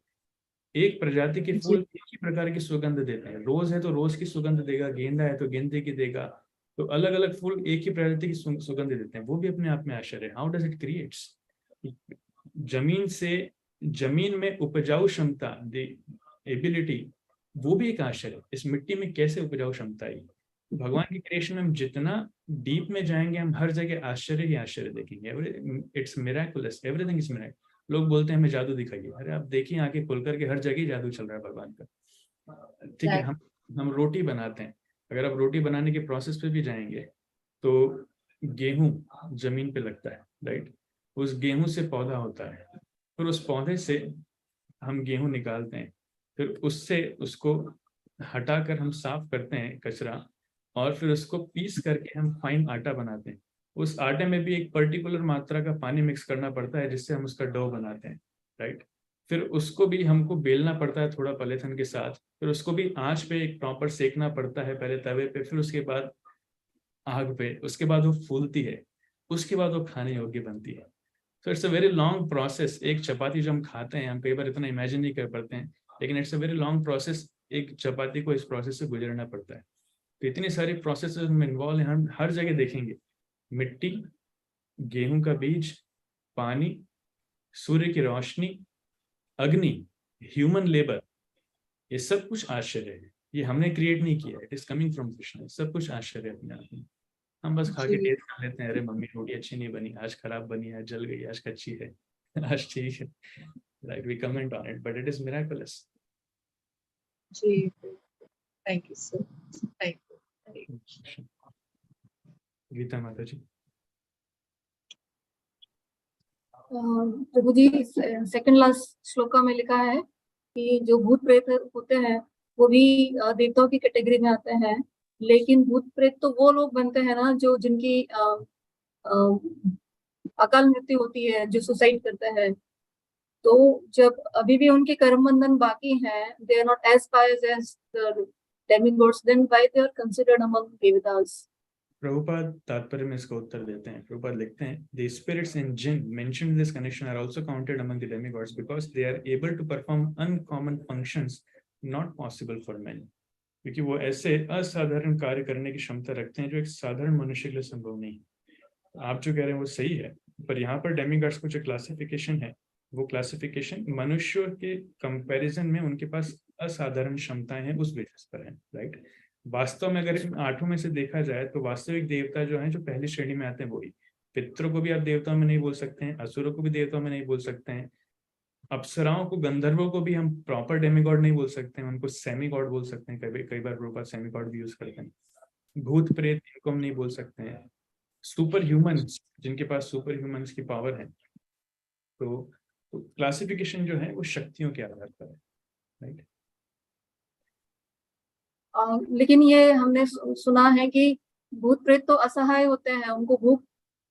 एक प्रजाति के फूल एक ही प्रकार की सुगंध देते हैं। रोज है तो रोज की सुगंध देगा, गेंदा है तो गेंदे की देगा। तो अलग अलग फूल एक ही प्रजाति की सुगंध देते हैं, वो भी अपने आप में आश्चर्य है। How does it creates? जमीन में उपजाऊ क्षमता, द एबिलिटी, वो भी एक आश्चर्य है। इस मिट्टी में कैसे उपजाऊ क्षमता है? भगवान की क्रिएशन में हम जितना डीप में जाएंगे, हम हर जगह आश्चर्य ही आश्चर्य देखेंगे। It's miraculous, everything is miraculous. लोग बोलते हैं हमें जादू दिखाइए, अरे आप देखिए आंखें खोल करके हर जगह जादू चल रहा है भगवान का। ठीक है, हम रोटी बनाते हैं, अगर आप रोटी बनाने के प्रोसेस पे भी जाएंगे तो गेहूं जमीन पे लगता है। राइट, उस गेहूं से पौधा होता है, फिर उस पौधे से हम गेहूं निकालते हैं, फिर उससे उसको हटाकर हम साफ करते हैं कचरा, और फिर उसको पीस करके हम फाइन आटा बनाते हैं। उस आटे में भी एक पर्टिकुलर मात्रा का पानी मिक्स करना पड़ता है, जिससे हम उसका डो बनाते हैं। राइट, फिर उसको भी हमको बेलना पड़ता है थोड़ा पॉलीथिन के साथ, फिर उसको भी आंच पे एक प्रॉपर सेकना पड़ता है, पहले तवे पे, फिर उसके बाद आग पे, उसके बाद वो फूलती है, उसके बाद वो खाने योग्य बनती है। तो it's a very long process. एक चपाती जो हम खाते हैं, हम कई बार इतना इमेजिन नहीं कर पाते हैं, लेकिन it's a very long process. एक चपाती को इस प्रोसेस से गुजरना पड़ता है। तो इतनी सारी प्रोसेस में इन्वॉल्व हैं, हम हर जगह देखेंगे। मिट्टी, गेहूं का बीज, पानी, सूर्य की रोशनी, अग्नि, ह्यूमन लेबर, ये सब कुछ आश्चर्य है। ये हमने क्रिएट नहीं किया, it is coming from Krishna. सब कुछ आश्चर्य अपने आप में। हम बस खा के टेस्ट कर लेते हैं, अरे मम्मी रोटी अच्छी नहीं बनी, आज खराब बनी है, जल गई, आज कच्ची है, आज ठीक है। Like we comment on it, but it is miraculous. जी, thank you so much. Thank you. Gita माता जी। प्रभु जी, सेकंड लास्ट श्लोका में लिखा है कि जो भूत प्रेत होते हैं वो भी देवताओं की कैटेगरी में आते हैं, लेकिन भूत प्रेत तो वो लोग बनते हैं ना जो जिनकी अकाल मृत्यु होती है, जो सुसाइड करते हैं। तो जब अभी भी उनके कर्म बंधन बाकी हैं, they are not as pious as the demigods, then why they are considered among devatas? Prabhupada तात्पर्य में इसका उत्तर देते हैं। प्रभुपाद लिखते हैं, the spirits and jinn mentioned in this connection are also counted among the demigods because they are able to perform uncommon functions not possible for man. क्योंकि वो ऐसे असाधारण कार्य करने की क्षमता रखते हैं जो एक साधारण मनुष्य के लिए संभव नहीं। आप जो कह रहे हैं वो सही है, पर यहाँ पर डेमिगॉड्स को जो क्लासिफिकेशन है, वो क्लासिफिकेशन मनुष्यों के कंपैरिजन में उनके पास असाधारण क्षमताएं हैं उस बेसिस पर है, राइट। वास्तव में अगर इन 8 में से देखा जाए तो वास्तविक देवता जो हैं, जो पहली श्रेणी में आते हैं, वही पितरों को भी आप देवताओं में नहीं बोल सकते हैं, असुरों को भी देवताओं में नहीं बोल सकते हैं, अप्सराओं को, गंधर्वों को भी हम प्रॉपर डेमिगॉड नहीं बोल सकते हैं, उनको सेमी गॉड बोल सकते हैं। कई बार प्रभुपाद सेमी गॉड भी यूज करते हैं। भूत प्रेत इनको हम नहीं बोल सकते हैं। सुपर ह्यूमंस, जिनके पास सुपर ह्यूमंस की पावर है, तो क्लासिफिकेशन जो है वो शक्तियों के आधार पर है, राइट। लेकिन ये हमने सुना है कि भूत प्रेत तो असहाय होते हैं, उनको भूख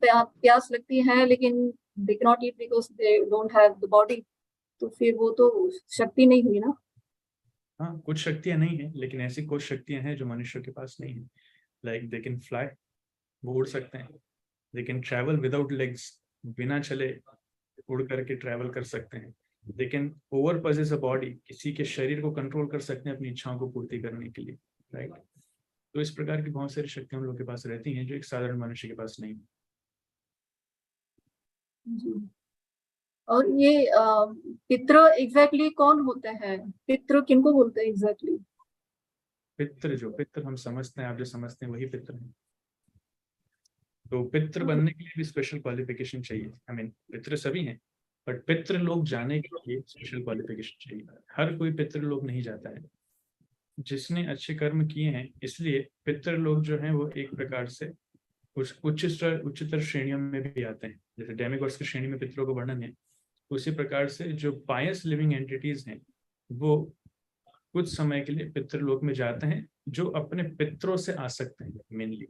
प्यास लगती है, लेकिन they can not eat because they don't have the body. तो फिर वो तो शक्ति नहीं हुई ना। हाँ, कुछ शक्तियां नहीं है, लेकिन ऐसी कुछ शक्तियां हैं जो मनुष्य के पास नहीं है। लाइक दे कैन फ्लाई, वो उड़ सकते हैं। They can travel without legs, बिना चले उड़ करके ट्रैवल कर सकते हैं। They can over possess a body, किसी के शरीर को कंट्रोल कर सकते हैं अपनी इच्छाओं को पूर्ति करने के लिए, राइट। तो इस प्रकार की बहुत सारी शक्तियां हम लोग के पास रहती हैं जो एक साधारण मनुष्य के पास नहीं है। जी। और ये पितृ एग्जैक्टली कौन होते हैं? पितृ किनको बोलते हैं एग्जैक्टली? पितृ हम समझते हैं, आप जो समझते हैं वही पितृ हैं। तो पितृ बनने के लिए भी स्पेशल क्वालिफिकेशन चाहिए। आई मीन पितृ सभी हैं, बट पितृ लोग जाने के लिए स्पेशल क्वालिफिकेशन चाहिए। हर कोई पितृ लोग नहीं जाता है। जिसने अच्छे कर्म किए हैं, इसलिए पितृ लोग जो हैं वो एक प्रकार से उस उच्चतर श्रेणियों में भी आते हैं। जैसे डेमिगॉड्स की श्रेणी में पितरों का वर्णन है, उसी प्रकार से जो पायस लिविंग एंटिटीज हैं वो कुछ समय के लिए पितृलोक में जाते हैं, जो अपने पितरों से आसक्त हैं मेनली,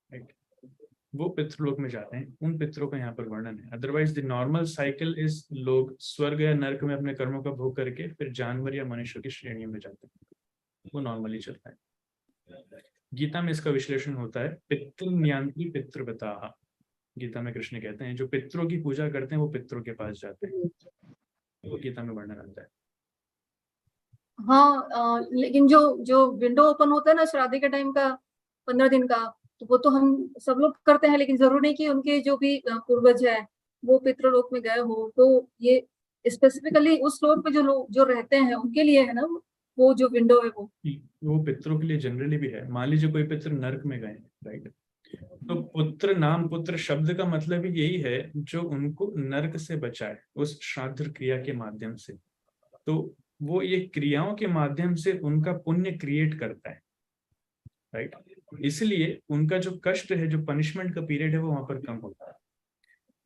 राइट। वो पितृलोक में जाते हैं, उन पितरों का यहाँ पर वर्णन है। Otherwise the normal cycle is लोग स्वर्ग या नर्क में अपने कर्मों का भोग करके फिर जानवर या मनुष्य की श्रेणियों में जाते हैं, वो नॉर्मली चलता है। गीता में इसका विश्लेषण होता है, पितृन्यांति पितृवताः। गीता में कृष्ण कहते हैं जो पितरों की पूजा करते हैं वो पितरों के पास जाते हैं, वो गीता में वर्णन आता है। हाँ, लेकिन जो जो विंडो ओपन होता है ना श्राद्ध के टाइम का 15 दिन का, तो वो तो हम सब लोग करते हैं, लेकिन जरूरी नहीं कि उनके जो भी पूर्वज है वो पितृलोक में गए हो। तो ये स्पेसिफिकली उस लोक पे जो लोग जो रहते हैं उनके लिए है ना, वो जो विंडो है वो पितरों के लिए जनरली भी है। मान लीजिए कोई पितर नर्क में गए, राइट, तो पुत्र, नाम पुत्र शब्द का मतलब ही यही है जो उनको नर्क से बचाए उस श्राद्ध क्रिया के माध्यम से। तो वो ये क्रियाओं के माध्यम से उनका पुण्य क्रिएट करता है, राइट। इसलिए उनका जो कष्ट है, जो पनिशमेंट का पीरियड है, वो वहां पर कम होता है।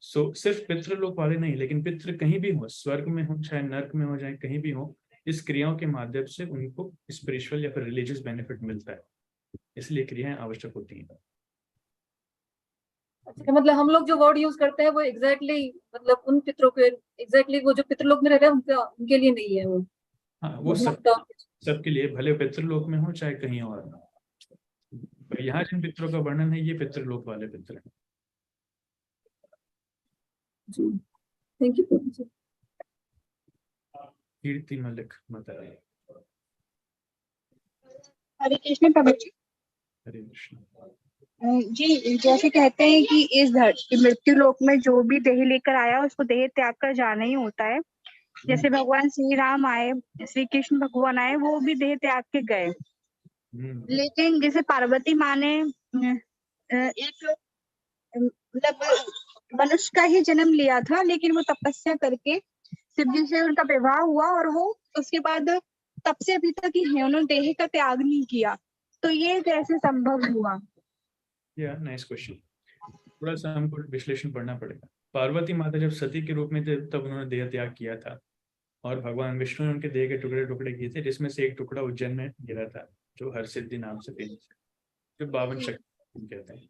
सो सिर्फ पितृलोक वाले नहीं, लेकिन पितृ कहीं भी हो, स्वर्ग में हो चाहे नर्क में हो, चाहे कहीं भी हो, इस क्रियाओं के माध्यम से उनको स्पिरिचुअल या फिर रिलीजियस बेनिफिट मिलता है, इसलिए क्रियाएं आवश्यक होती हैं। अच्छा, मतलब हम लोग जो वर्ड यूज करते हैं वो एग्जैक्टली मतलब उन पितरों के, एग्जैक्टली वो जो पितृलोक में रह रहे हैं उनके लिए नहीं है वो। हाँ, वो सबके लिए, भले पितृलोक में हो चाहे कहीं और। यहाँ जिन पितरों का वर्णन है ये पितृलोक वाले पितर हैं। जी, थैंक यू प्रभु जी। कीर्ति मलिक माता जी। हरे कृष्ण प्रभु जी। हरे कृष्ण जी, जैसे कहते हैं कि इस मृत्यु लोक में जो भी देह लेकर आया उसको देह त्याग कर जाना ही होता है। जैसे भगवान श्री राम आए, श्री कृष्ण भगवान आए, वो भी देह त्याग के गए। लेकिन जैसे पार्वती माँ ने एक मतलब मनुष्य का ही जन्म लिया था, लेकिन वो तपस्या करके शिव जी से उनका विवाह हुआ और वो उसके बाद तब से अभी तक ही है, उन्होंने देह का त्याग नहीं किया। तो ये कैसे संभव हुआ? या नाइस क्वेश्चन। थोड़ा सा हमको विश्लेषण पढ़ना पड़ेगा। पार्वती माता जब सती के रूप में थे तब उन्होंने देह त्याग किया था, और भगवान विष्णु ने उनके देह के टुकड़े टुकड़े किए थे, जिसमें से एक टुकड़ा उज्जैन में गिरा था जो हरसिद्धि नाम से फेमस है। जो 52 शक्ति कहते हैं।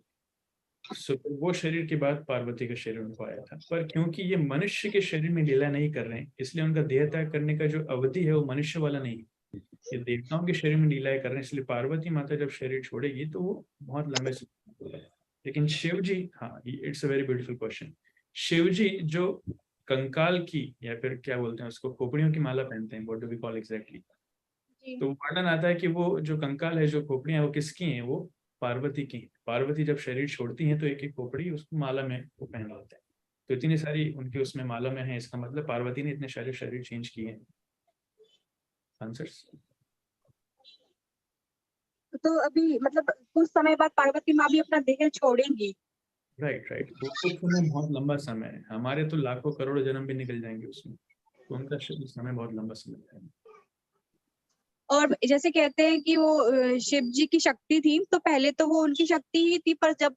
तो वो शरीर के बाद पार्वती का शरीर उनको आया था, पर क्योंकि ये मनुष्य के शरीर में लीला नहीं कर रहे हैं, इसलिए उनका देह त्याग करने का जो अवधि है वो मनुष्य वाला नहीं है, ये देवताओं के शरीर में लीलाएं कर रहे हैं। इसलिए पार्वती माता जब शरीर छोड़ेगी तो वो बहुत लंबे समय होगा। लेकिन शिव जी, हाँ, it's a very beautiful question. Shiva ji जो कंकाल की या फिर क्या बोलते हैं उसको, खोपड़ियों की माला पहनते हैं, what do we call exactly, तो वर्णन आता है कि वो जो कंकाल है, जो खोपड़ियां, वो किसकी हैं? वो पार्वती की हैं। पार्वती जब शरीर छोड़ती हैं तो एक एक खोपड़ी उसको माला में वो पहन लेते हैं। तो इतनी सारी उनके उसमें माला में है, इसका मतलब पार्वती ने इतने सारे शरीर चेंज किए हैं। आंसर्स? तो अभी मतलब कुछ समय बाद पार्वती माँ भी अपना देह छोड़ेंगी। राइट राइट, वो कुछ समय बहुत लंबा समय है, हमारे तो लाखों करोड़ों जन्म भी निकल जाएंगे उसमें, तो उनका समय बहुत लंबा समय है। और जैसे कहते हैं कि वो शिव जी की शक्ति थी, तो पहले तो वो उनकी शक्ति ही थी, पर जब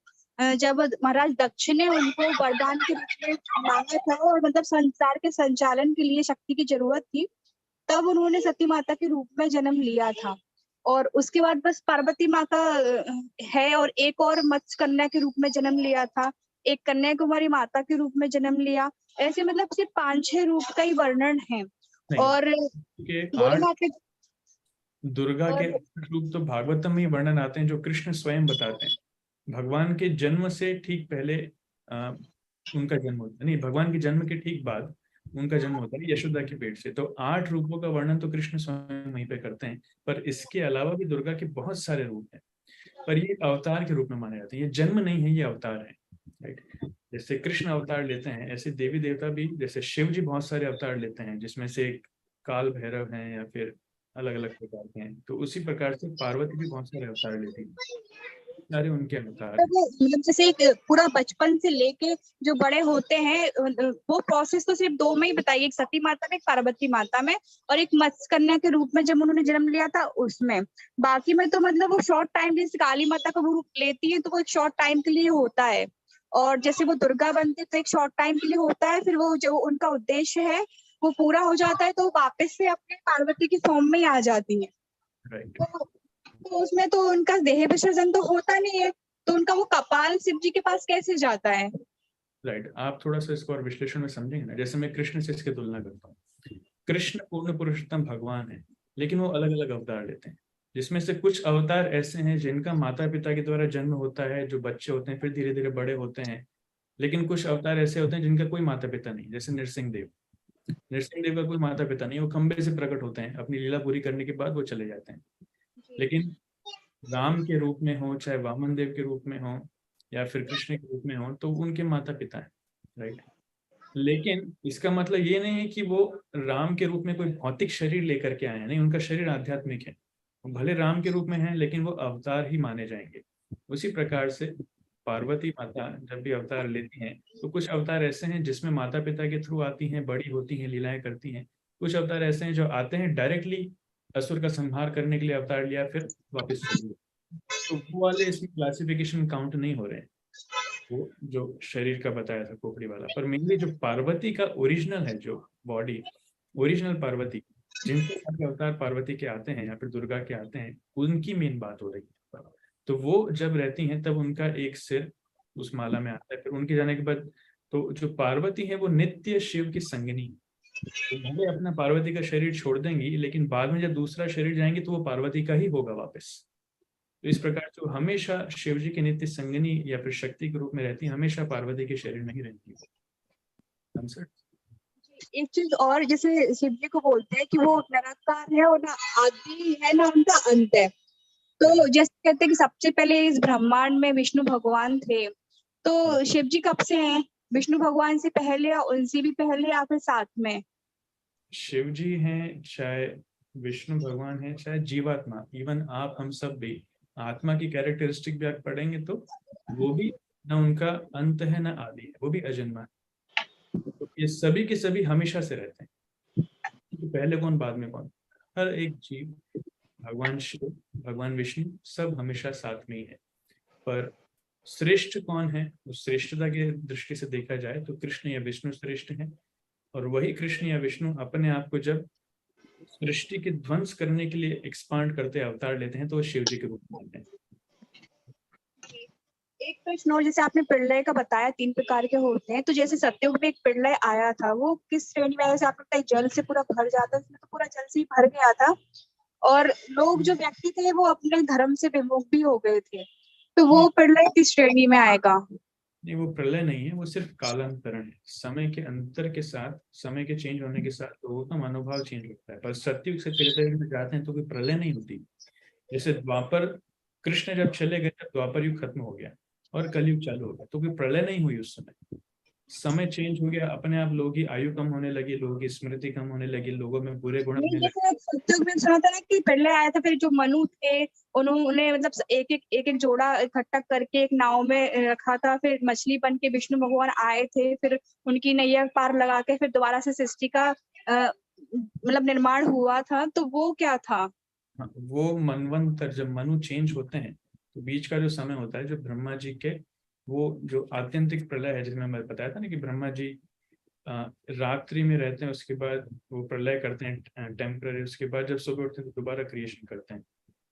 महाराज दक्ष ने उनको वरदान के रूप में मांगा था और मतलब संसार के संचालन के लिए शक्ति की जरूरत थी, तब उन्होंने सती माता के रूप में जन्म लिया था। और उसके बाद बस पार्वती माँ का है, और एक और मत्स्य कन्या के रूप में जन्म लिया था, एक कन्या कुमारी माता के रूप में जन्म लिया। ऐसे मतलब सिर्फ 5-6 रूप का ही वर्णन है। और दुर्गा के रूप तो भागवतम में ही वर्णन आते हैं, जो कृष्ण स्वयं बताते हैं। भगवान के जन्म से ठीक पहले उनका जन्म होता है, नहीं, भगवान के जन्म के ठीक बाद उनका जन्म होता है यशोदा के पेट से। तो 8 रूपों का वर्णन तो कृष्ण स्वयं वहीं पे करते हैं, पर इसके अलावा भी दुर्गा के बहुत सारे रूप हैं, पर ये अवतार के रूप में माने जाते हैं। ये जन्म नहीं है, ये अवतार है, राइट। जैसे कृष्ण अवतार लेते हैं, ऐसे देवी देवता भी, जैसे शिव जी बहुत सारे अवतार लेते हैं, जिसमें से काल भैरव हैं या फिर अलग अलग प्रकार के हैं। तो उसी प्रकार से पार्वती भी बहुत सारे अवतार लेती है, सारे उनके अवतार। मतलब जैसे एक पूरा बचपन से लेके जो बड़े होते हैं, वो प्रोसेस तो सिर्फ 2 में ही बताइए, एक सती माता में, एक पार्वती माता में, और एक मत्स्य कन्या के रूप में जब उन्होंने जन्म लिया था उसमें। बाकी में तो मतलब वो शॉर्ट टाइम, जैसे काली माता का वो रूप लेती है तो वो एक शॉर्ट टाइम के लिए होता है, और जैसे वो दुर्गा बनती है तो एक शॉर्ट टाइम के लिए होता है, फिर वो जो उनका उद्देश्य है वो पूरा हो जाता है, तो वापस से अपने पार्वती की फॉर्म में ही आ जाती है। राइट। तो उसमें तो उनका देह विसर्जन तो होता नहीं है, तो उनका वो कपाल शिव जी के पास कैसे जाता है? राइट, आप थोड़ा सा इसको और विश्लेषण में समझेंगे ना। जैसे मैं कृष्ण से इसकी तुलना करता हूँ, कृष्ण पूर्ण पुरुषोत्तम भगवान है, लेकिन वो अलग अलग अवतार लेते हैं, जिसमें से कुछ अवतार ऐसे हैं जिनका माता पिता के द्वारा जन्म होता है, जो बच्चे होते हैं फिर धीरे धीरे बड़े होते हैं। लेकिन कुछ अवतार ऐसे होते हैं जिनका कोई माता पिता नहीं, जैसे नरसिंह देव। नरसिंह देव का कोई माता पिता नहीं, वो खंबे से प्रकट होते हैं, अपनी लीला पूरी करने के बाद वो चले जाते हैं। लेकिन राम के रूप में हो, चाहे वामन देव के रूप में हो, या फिर कृष्ण के रूप में हो, तो उनके माता पिता हैं, राइट। लेकिन इसका मतलब ये नहीं है कि वो राम के रूप में कोई भौतिक शरीर लेकर के आए हैं, नहीं, उनका शरीर आध्यात्मिक है। भले राम के रूप में है, लेकिन वो अवतार ही माने जाएंगे। उसी प्रकार से पार्वती माता जब भी अवतार लेती हैं, तो कुछ अवतार ऐसे हैं जिसमें माता पिता के थ्रू आती हैं, बड़ी होती हैं, लीलाएं करती हैं। कुछ अवतार ऐसे हैं जो आते हैं डायरेक्टली असुर का संहार करने के लिए अवतार लिया, फिर वापस चले गए। तो वो वाले इसमें क्लासिफिकेशन काउंट नहीं हो रहे हैं, वो जो शरीर का बताया था खोपड़ी वाला। पर मेनली जो पार्वती का ओरिजिनल है, जो बॉडी, ओरिजिनल पार्वती, जिनके सारे अवतार पार्वती के आते हैं या फिर दुर्गा के आते हैं, उनकी मेन बात हो रही है। तो वो जब रहती हैं तब उनका एक सिर उस माला में आता है, फिर उनके जाने के बाद तो जो पार्वती है वो नित्य शिव की संगिनी, तो भले अपना पार्वती का शरीर छोड़ देंगी, लेकिन बाद में जब दूसरा शरीर जाएंगे तो वो पार्वती का ही होगा वापस। तो इस प्रकार जो हमेशा शिव जी की नित्य संगिनी या फिर शक्ति के रूप में रहती है, हमेशा पार्वती के शरीर में ही रहती है। आंसर? एक चीज और, जैसे शिव जी को बोलते हैं कि वो निराकार है और ना आदि है ना उनका अंत है, तो जैसे कहते हैं कि सबसे पहले इस ब्रह्मांड में विष्णु भगवान थे, तो शिव जी कब से हैं? विष्णु भगवान से पहले या उनसे भी पहले या फिर साथ में? शिव जी हैं, चाहे विष्णु भगवान है, चाहे जीवात्मा, इवन आप हम सब भी आत्मा की कैरेक्टरिस्टिक भी आप पढ़ेंगे तो वो भी ना उनका अंत है ना आदि है, वो भी अजन्मा है। तो ये सभी के सभी हमेशा से रहते हैं, तो पहले कौन बाद में कौन, हर एक जीव, भगवान शिव, भगवान विष्णु, सब हमेशा साथ में ही है। पर श्रेष्ठ कौन है, उस श्रेष्ठता की दृष्टि से देखा जाए तो कृष्ण या विष्णु श्रेष्ठ हैं, और वही कृष्ण या विष्णु अपने आप को जब सृष्टि के ध्वंस करने के लिए एक्सपांड करते अवतार लेते हैं तो वो शिव जी के रूप में आते हैं। एक प्रश्न और, जैसे आपने प्रलय का बताया 3 प्रकार के होते हैं, तो जैसे सतयुग में एक प्रलय आया था, वो किस श्रेणी में आया? जैसे आपने बताया जल से पूरा भर जाता, उसमें तो पूरा जल से ही भर गया था और लोग जो व्यक्ति थे वो अपने धर्म से विमुख भी हो गए थे, तो वो प्रलय किस श्रेणी में आएगा? नहीं, वो प्रलय नहीं है, वो सिर्फ कालांतरण है। समय के अंतर के साथ, समय के चेंज होने के साथ लोगों का मनोभाव चेंज होता है। पर सतयुग से त्रेता में जाते हैं तो कोई प्रलय नहीं होती। जैसे द्वापर, कृष्ण जब चले गए तब द्वापर युग खत्म हो गया और कलयुग चालू हो गया, तो कोई प्रलय नहीं हुई उस समय। समय चेंज हो गया, अपने आप लोगों की आयु कम होने लगी, लोगों की स्मृति कम होने लगी, लोगों में बुरे गुण नहीं, होने लगे। जैसे सतयुग में सुना था ना कि प्रलय आया था, फिर जो मनु थे उन्होंने मतलब एक जोड़ा इकट्ठा करके एक नाव में रखा था, फिर मछली बन के विष्णु भगवान आए थे, फिर उनकी नैया पार लगा के फिर दोबारा से सृष्टि का मतलब निर्माण हुआ था, तो वो क्या था? हाँ, वो मनवंतर, जब मनु चेंज होते हैं तो बीच का जो समय होता है, जो ब्रह्मा जी के, वो जो आत्यंतिक प्रलय है, जिसमें मैं बताया था ना कि ब्रह्मा जी रात्रि में रहते हैं, उसके बाद वो प्रलय करते हैं टेम्पररी, उसके बाद जब सुबह उठते हैं तो दोबारा क्रिएशन करते हैं।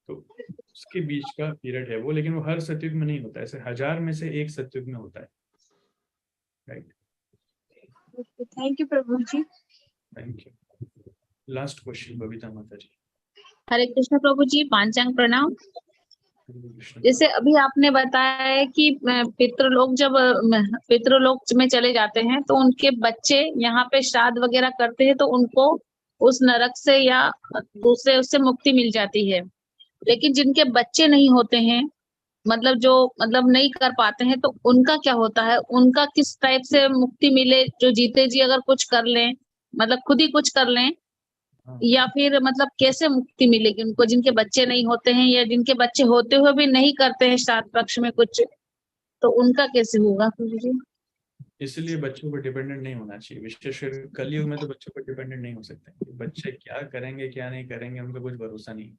तो उसके बीच का पीरियड है वो, लेकिन वो हर सतयुग में नहीं होता है, ऐसे 1000 में से एक सतयुग में होता है। Right, thank you Prabhu ji. Thank you. Last question Babita माता जी। हरे कृष्ण प्रभु जी, पांचांग प्रणाम। हरे कृष्ण। जैसे अभी आपने बताया है कि पितृलोक जब पितृलोक में चले जाते हैं तो उनके बच्चे यहाँ पे श्राद्ध वगैरह करते हैं, तो उनको उस नरक से या दूसरे उससे मुक्ति मिल जाती है। लेकिन जिनके बच्चे नहीं होते हैं, मतलब जो मतलब नहीं कर पाते हैं, तो उनका क्या होता है? उनका किस टाइप से मुक्ति मिले? जो जीते जी अगर कुछ कर लें, मतलब खुद ही कुछ कर लें, या फिर मतलब कैसे मुक्ति मिलेगी उनको, जिनके बच्चे नहीं होते हैं या जिनके बच्चे होते हुए भी नहीं करते हैं श्राद्ध पक्ष में कुछ, तो उनका कैसे होगा प्रभु जी? इसलिए बच्चों पर डिपेंडेंट नहीं होना चाहिए, विशेषकर कलयुग में तो बच्चों पर डिपेंडेंट नहीं हो सकते। बच्चे क्या करेंगे क्या नहीं करेंगे उनका कुछ भरोसा नहीं।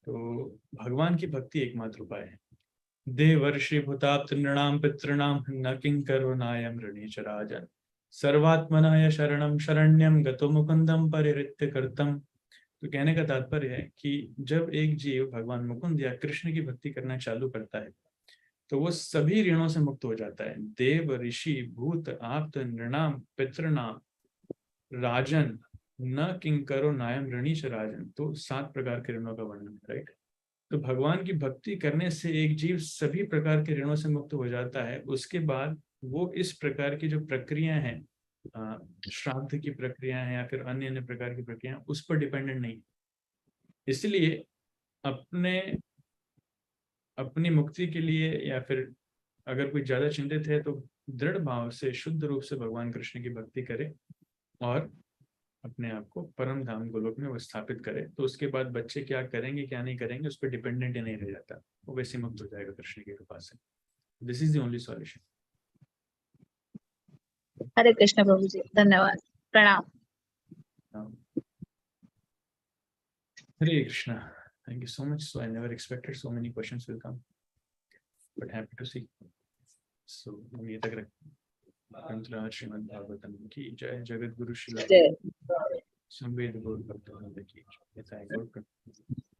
तो भगवान की भक्ति एकमात्र उपाय है। देवर्षि भूताप्त नृणाम पितृणाम न किंकरो नायम ऋणीचराजन सर्वात्मनाय शरणम शरण्यम गतो मुकुंदम परिहृत्य कर्तम। तो कहने का तात्पर्य है कि जब एक जीव भगवान मुकुंद या कृष्ण की भक्ति करना चालू करता है तो वो सभी ऋणों से मुक्त हो जाता है। देव ऋषि भूत आप्त नृणाम पितृणाम राजन न किंकरो नायम ऋणीश राजन, तो 7 प्रकार के ऋणों का वर्णन है। राइट, तो भगवान की भक्ति करने से एक जीव सभी प्रकार के ऋणों से मुक्त हो जाता है। उसके बाद वो इस प्रकार की जो प्रक्रिया है, श्राद्ध की प्रक्रिया है या फिर अन्य अन्य प्रकार की प्रक्रिया, उस पर डिपेंडेंट नहीं। इसलिए अपनी मुक्ति के लिए या फिर अगर कोई ज्यादा चिंतित है तो दृढ़ भाव से शुद्ध रूप से भगवान कृष्ण की भक्ति करे और अपने आप को परम धाम गोलोक में वो स्थापित करे। तो उसके बाद बच्चे क्या करेंगे क्या नहीं करेंगे उस पर डिपेंडेंट ही नहीं रह जाता, वो वैसे मुक्त हो जाएगा कृष्ण की कृपा से। This is the only solution. Hare Krishna प्रभु जी, धन्यवाद, प्रणाम। हरे Krishna, thank you so much. So I never expected so many questions will come, but happy to see. So हम ये तक रखते हैं। श्रीमद् भागवतम की जय, जगत गुरु श्री संवेद गौर भक्तवृंद की जय।